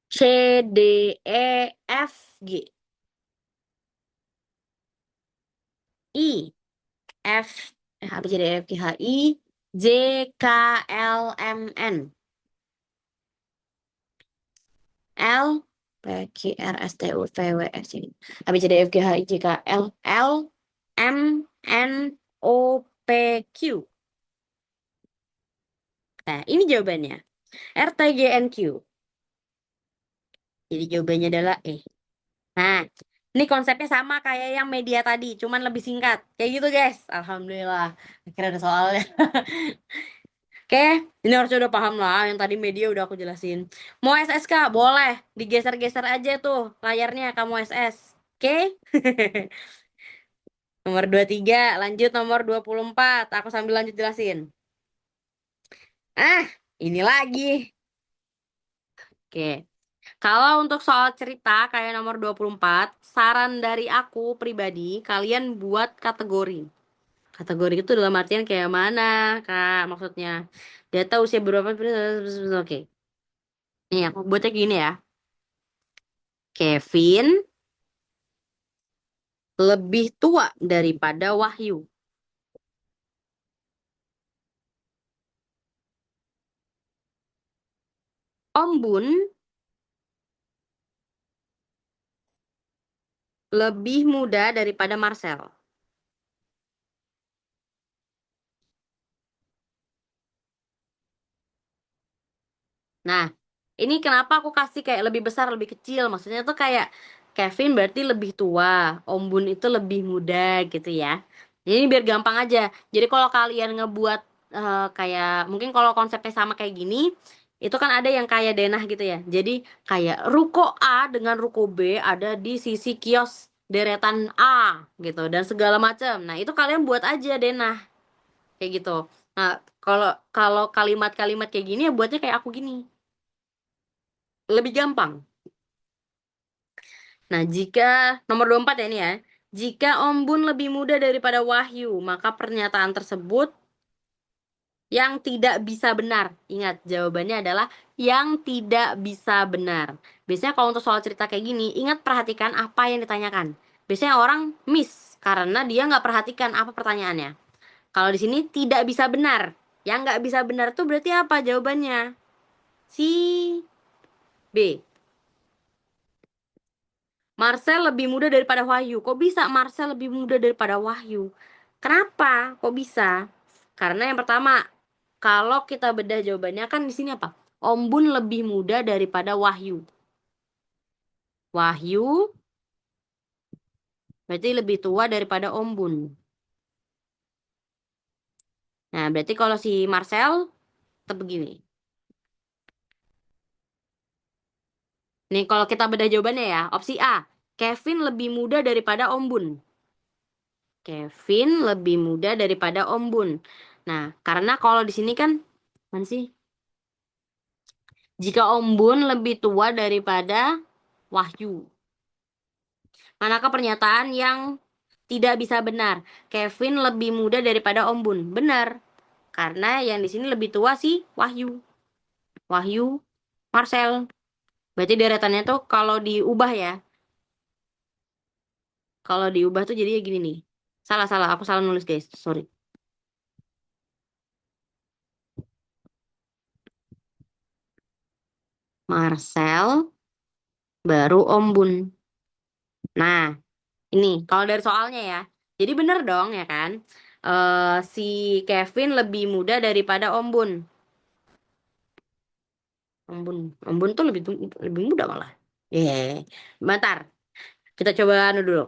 C, D, E, F, G. I, F, H, B, C, D, E, F, G, H, I, J, K, L, M, N. L, P, Q, R, S, T, U, V, W, X, Y. A, B, C, D, E, F, G, H, I, J, K, L, L, M, N, O, P, Q. Nah, ini jawabannya. R, T, G, N, Q. Jadi jawabannya adalah E. Nah, ini konsepnya sama kayak yang media tadi, cuman lebih singkat. Kayak gitu, guys. Alhamdulillah. Akhirnya ada soalnya. Oke, ini harusnya udah paham lah. Yang tadi media udah aku jelasin. Mau SSK? Boleh. Digeser-geser aja tuh layarnya kamu SS. Oke? Nomor 23, lanjut nomor 24. Aku sambil lanjut jelasin. Ah, ini lagi. Oke. Kalau untuk soal cerita kayak nomor 24, saran dari aku pribadi, kalian buat kategori. Kategori itu dalam artian kayak mana, Kak, maksudnya. Data usia berapa, oke. Nih, aku buatnya gini ya. Kevin lebih tua daripada Wahyu. Om Bun lebih muda daripada Marcel. Nah, ini kenapa aku kasih kayak lebih besar, lebih kecil. Maksudnya tuh kayak Kevin berarti lebih tua, Om Bun itu lebih muda gitu ya. Jadi ini biar gampang aja. Jadi kalau kalian ngebuat kayak mungkin kalau konsepnya sama kayak gini, Itu kan ada yang kayak denah gitu ya. Jadi kayak ruko A dengan ruko B ada di sisi kios deretan A gitu dan segala macam. Nah, itu kalian buat aja denah kayak gitu. Nah, kalau kalau kalimat-kalimat kayak gini ya buatnya kayak aku gini. Lebih gampang. Nah, jika nomor 24 ya ini ya. Jika Ombun lebih muda daripada Wahyu, maka pernyataan tersebut yang tidak bisa benar. Ingat, jawabannya adalah yang tidak bisa benar. Biasanya kalau untuk soal cerita kayak gini, ingat perhatikan apa yang ditanyakan. Biasanya orang miss karena dia nggak perhatikan apa pertanyaannya. Kalau di sini tidak bisa benar. Yang nggak bisa benar tuh berarti apa jawabannya? Si B. Marcel lebih muda daripada Wahyu. Kok bisa Marcel lebih muda daripada Wahyu? Kenapa? Kok bisa? Karena yang pertama, kalau kita bedah jawabannya kan di sini apa? Ombun lebih muda daripada Wahyu. Wahyu berarti lebih tua daripada Ombun. Nah, berarti kalau si Marcel tetap begini. Nih, kalau kita bedah jawabannya ya, opsi A, Kevin lebih muda daripada Ombun. Kevin lebih muda daripada Ombun. Nah, karena kalau di sini kan, mana sih? Jika Ombun lebih tua daripada Wahyu. Manakah pernyataan yang tidak bisa benar? Kevin lebih muda daripada Ombun. Benar. Karena yang di sini lebih tua sih Wahyu. Wahyu, Marcel. Berarti deretannya tuh kalau diubah ya. Kalau diubah tuh jadinya gini nih. Salah, salah. Aku salah nulis guys. Sorry. Marcel, baru Ombun. Nah, ini kalau dari soalnya ya. Jadi bener dong ya kan. Si Kevin lebih muda daripada Ombun. Ombun, Ombun tuh lebih muda malah. Bentar. Kita coba anu dulu.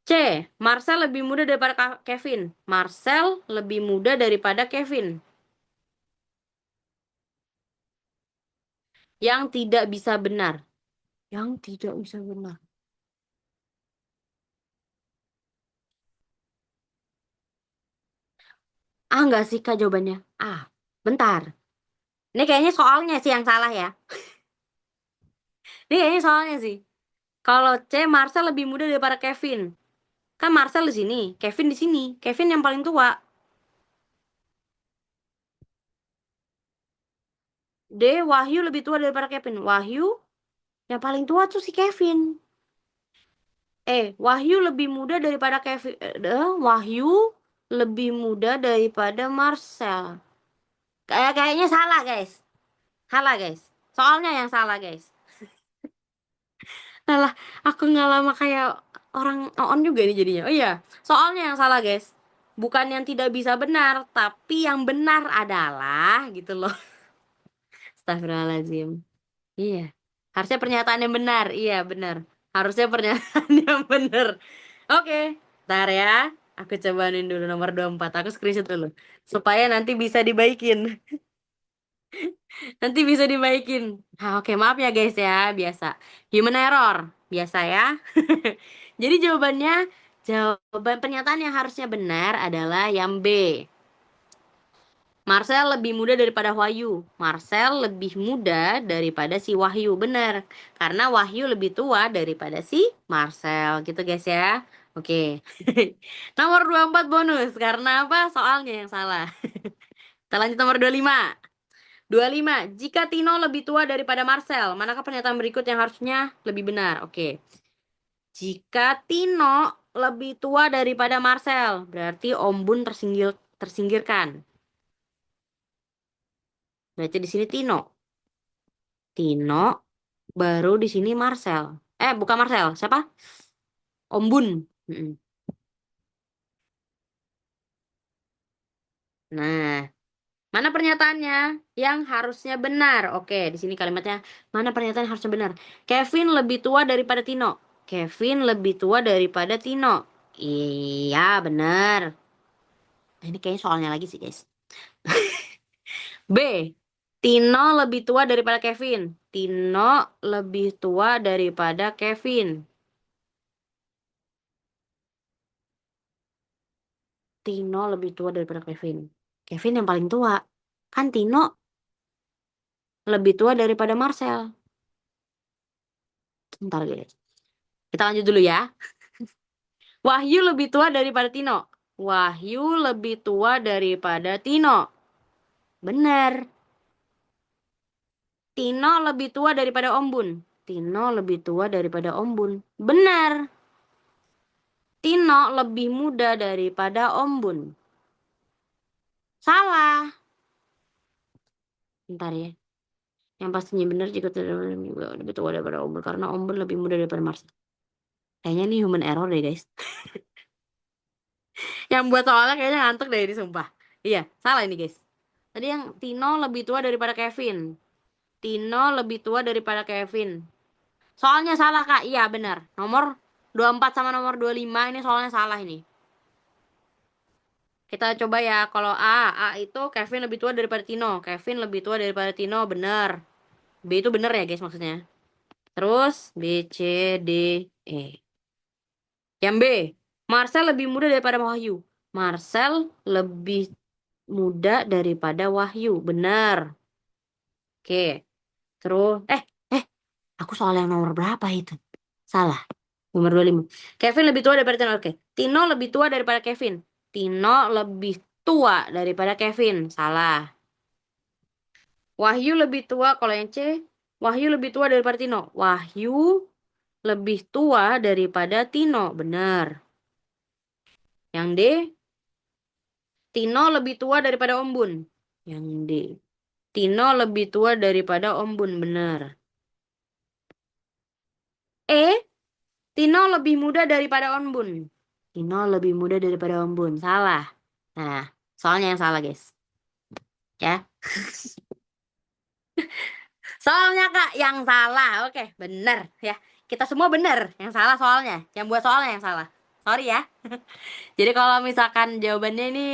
C. Marcel lebih muda daripada Kevin. Marcel lebih muda daripada Kevin. Yang tidak bisa benar. Yang tidak bisa benar. Ah, enggak sih Kak jawabannya. Ah, bentar. Ini kayaknya soalnya sih yang salah ya. Ini kayaknya soalnya sih. Kalau C, Marcel lebih muda daripada Kevin. Kan Marcel di sini, Kevin di sini. Kevin yang paling tua. D, Wahyu lebih tua daripada Kevin. Wahyu yang paling tua tuh si Kevin. Wahyu lebih muda daripada Kevin. Wahyu lebih muda daripada Marcel. Kayaknya salah, guys. Salah, guys. Soalnya yang salah, guys. Salah, aku nggak lama kayak orang on juga nih jadinya. Oh iya, soalnya yang salah, guys. Bukan yang tidak bisa benar, tapi yang benar adalah gitu loh. Astagfirullahaladzim. Iya. Harusnya pernyataan yang benar. Iya, benar. Harusnya pernyataan yang benar. Oke. Ntar ya. Aku cobain dulu nomor 24. Aku screenshot dulu. Supaya nanti bisa dibaikin. Nanti bisa dibaikin. Nah, oke, maaf ya guys ya. Biasa. Human error. Biasa ya. Jadi jawaban pernyataan yang harusnya benar adalah yang B. Marcel lebih muda daripada Wahyu. Marcel lebih muda daripada si Wahyu. Bener. Karena Wahyu lebih tua daripada si Marcel. Gitu guys ya. Oke. Nomor 24 bonus. Karena apa? Soalnya yang salah. Kita lanjut nomor 25. 25. Jika Tino lebih tua daripada Marcel, manakah pernyataan berikut yang harusnya lebih benar? Oke. Jika Tino lebih tua daripada Marcel, berarti Om Bun tersingkirkan. Berarti di sini Tino. Tino, baru di sini Marcel. Bukan Marcel, siapa? Om Bun. Mm-mm. Nah, mana pernyataannya yang harusnya benar? Oke, di sini kalimatnya mana pernyataan yang harusnya benar? Kevin lebih tua daripada Tino. Kevin lebih tua daripada Tino. Iya, benar. Nah, ini kayaknya soalnya lagi sih, guys. B. Tino lebih tua daripada Kevin. Tino lebih tua daripada Kevin. Tino lebih tua daripada Kevin. Kevin yang paling tua. Kan Tino lebih tua daripada Marcel. Ntar guys. Kita lanjut dulu ya. Wahyu lebih tua daripada Tino. Wahyu lebih tua daripada Tino. Bener. Tino lebih tua daripada Om Bun. Tino lebih tua daripada Om Bun. Bener. Tino lebih muda daripada Om Bun. Salah. Bentar ya. Yang pastinya benar jika tidak lebih tua daripada Om Bun. Karena Om Bun lebih muda daripada Mars. Kayaknya ini human error deh guys. Yang buat soalnya kayaknya ngantuk deh ini sumpah. Iya, salah ini guys. Tadi yang Tino lebih tua daripada Kevin. Tino lebih tua daripada Kevin. Soalnya salah Kak. Iya benar. Nomor 24 sama nomor 25 ini soalnya salah ini. Kita coba ya. Kalau A itu Kevin lebih tua daripada Tino. Kevin lebih tua daripada Tino, bener. B itu bener ya guys maksudnya. Terus B, C, D, E. Yang B, Marcel lebih muda daripada Wahyu. Marcel lebih muda daripada Wahyu, bener. Oke, terus eh, aku soal yang nomor berapa itu? Salah. Nomor 25. Kevin lebih tua daripada Tino. Oke. Tino lebih tua daripada Kevin. Tino lebih tua daripada Kevin. Salah. Wahyu lebih tua. Kalau yang C, Wahyu lebih tua daripada Tino. Wahyu lebih tua daripada Tino. Benar. Yang D, Tino lebih tua daripada Om Bun. Yang D. Tino lebih tua daripada Om Bun. Benar. E, Tino lebih muda daripada Om Bun. Tino lebih muda daripada Om Bun. Salah. Nah, soalnya yang salah, guys. Ya. Soalnya, Kak, yang salah. Oke, bener ya. Kita semua bener. Yang salah soalnya. Yang buat soalnya yang salah. Sorry ya. Jadi kalau misalkan jawabannya ini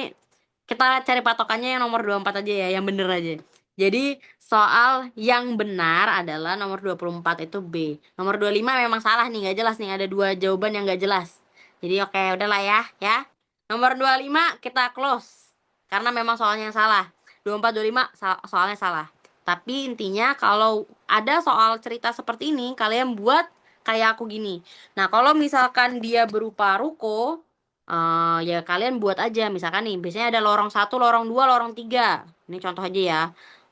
kita cari patokannya yang nomor 24 aja ya, yang bener aja. Jadi soal yang benar adalah nomor 24 itu B. Nomor 25 memang salah nih, nggak jelas nih, ada dua jawaban yang nggak jelas. Jadi oke, udahlah ya, ya. Nomor 25 kita close. Karena memang soalnya yang salah. 24, 25 soalnya salah. Tapi intinya kalau ada soal cerita seperti ini, kalian buat kayak aku gini. Nah, kalau misalkan dia berupa ruko, ya kalian buat aja. Misalkan nih, biasanya ada lorong 1, lorong 2, lorang 3. Ini contoh aja ya.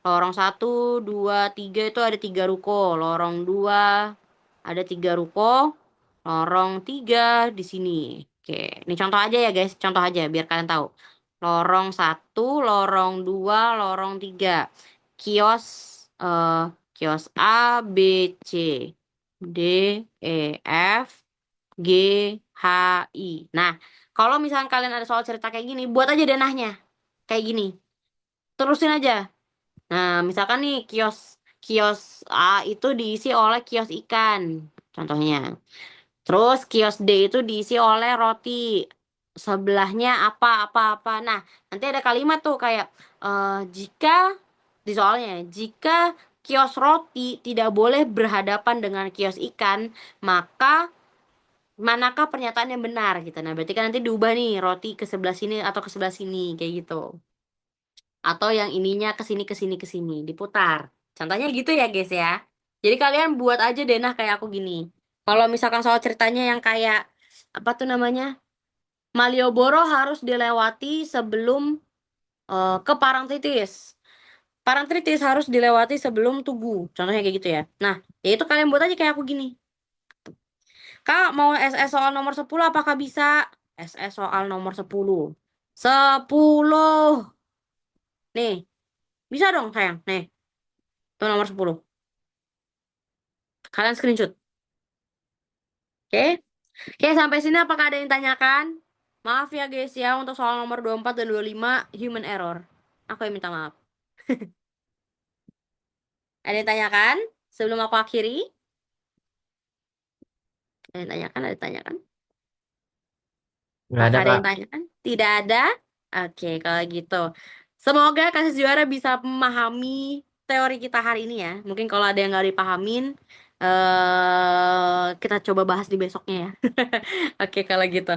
Lorong 1, 2, 3 itu ada 3 ruko. Lorong 2 ada 3 ruko. Lorong 3 di sini. Oke, ini contoh aja ya guys. Contoh aja biar kalian tahu. Lorong 1, lorong 2, lorong 3. Kios eh kios A, B, C, D, E, F, G, H, I. Nah, kalau misalnya kalian ada soal cerita kayak gini, buat aja denahnya. Kayak gini. Terusin aja. Nah, misalkan nih kios kios A itu diisi oleh kios ikan. Contohnya. Terus kios D itu diisi oleh roti. Sebelahnya apa. Nah, nanti ada kalimat tuh kayak jika di soalnya, jika kios roti tidak boleh berhadapan dengan kios ikan, maka manakah pernyataan yang benar gitu. Nah, berarti kan nanti diubah nih roti ke sebelah sini atau ke sebelah sini kayak gitu. Atau yang ininya ke sini diputar. Contohnya gitu ya, guys ya. Jadi kalian buat aja deh nah kayak aku gini. Kalau misalkan soal ceritanya yang kayak apa tuh namanya? Malioboro harus dilewati sebelum ke Parangtritis. Parangtritis harus dilewati sebelum Tugu. Contohnya kayak gitu ya. Nah, ya itu kalian buat aja kayak aku gini. Kak, mau SS soal nomor 10 apakah bisa? SS soal nomor 10. 10. Nih, bisa dong sayang. Nih, tuh nomor 10. Kalian screenshot. Oke? Oke, sampai sini apakah ada yang tanyakan? Maaf ya guys ya, untuk soal nomor 24 dan 25, human error. Aku yang minta maaf. Ada yang tanyakan? Sebelum aku akhiri? Ada yang tanyakan? Ada yang tanyakan? Nggak ada, Apakah ada Kak. yang tanyakan? Tidak ada? Oke, kalau gitu. Semoga kasih juara bisa memahami teori kita hari ini ya. Mungkin kalau ada yang nggak dipahamin, kita coba bahas di besoknya ya. Oke, kalau gitu.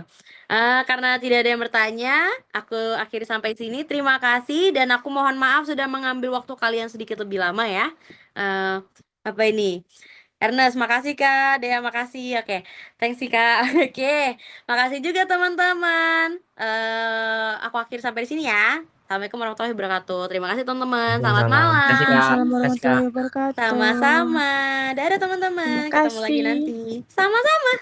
Karena tidak ada yang bertanya, aku akhiri sampai sini. Terima kasih dan aku mohon maaf sudah mengambil waktu kalian sedikit lebih lama ya. Eh, apa ini? Ernest, makasih Kak. Dea, makasih. Oke, thanks sih Kak. Oke, makasih juga teman-teman. Aku akhiri sampai di sini ya. Assalamualaikum warahmatullahi wabarakatuh. Terima kasih teman-teman. Selamat Waalaikumsalam. Kasih Kak. malam. Waalaikumsalam Kasih Kak. warahmatullahi wabarakatuh. Sama-sama. Dadah teman-teman. Terima Ketemu lagi kasih. nanti. Sama-sama.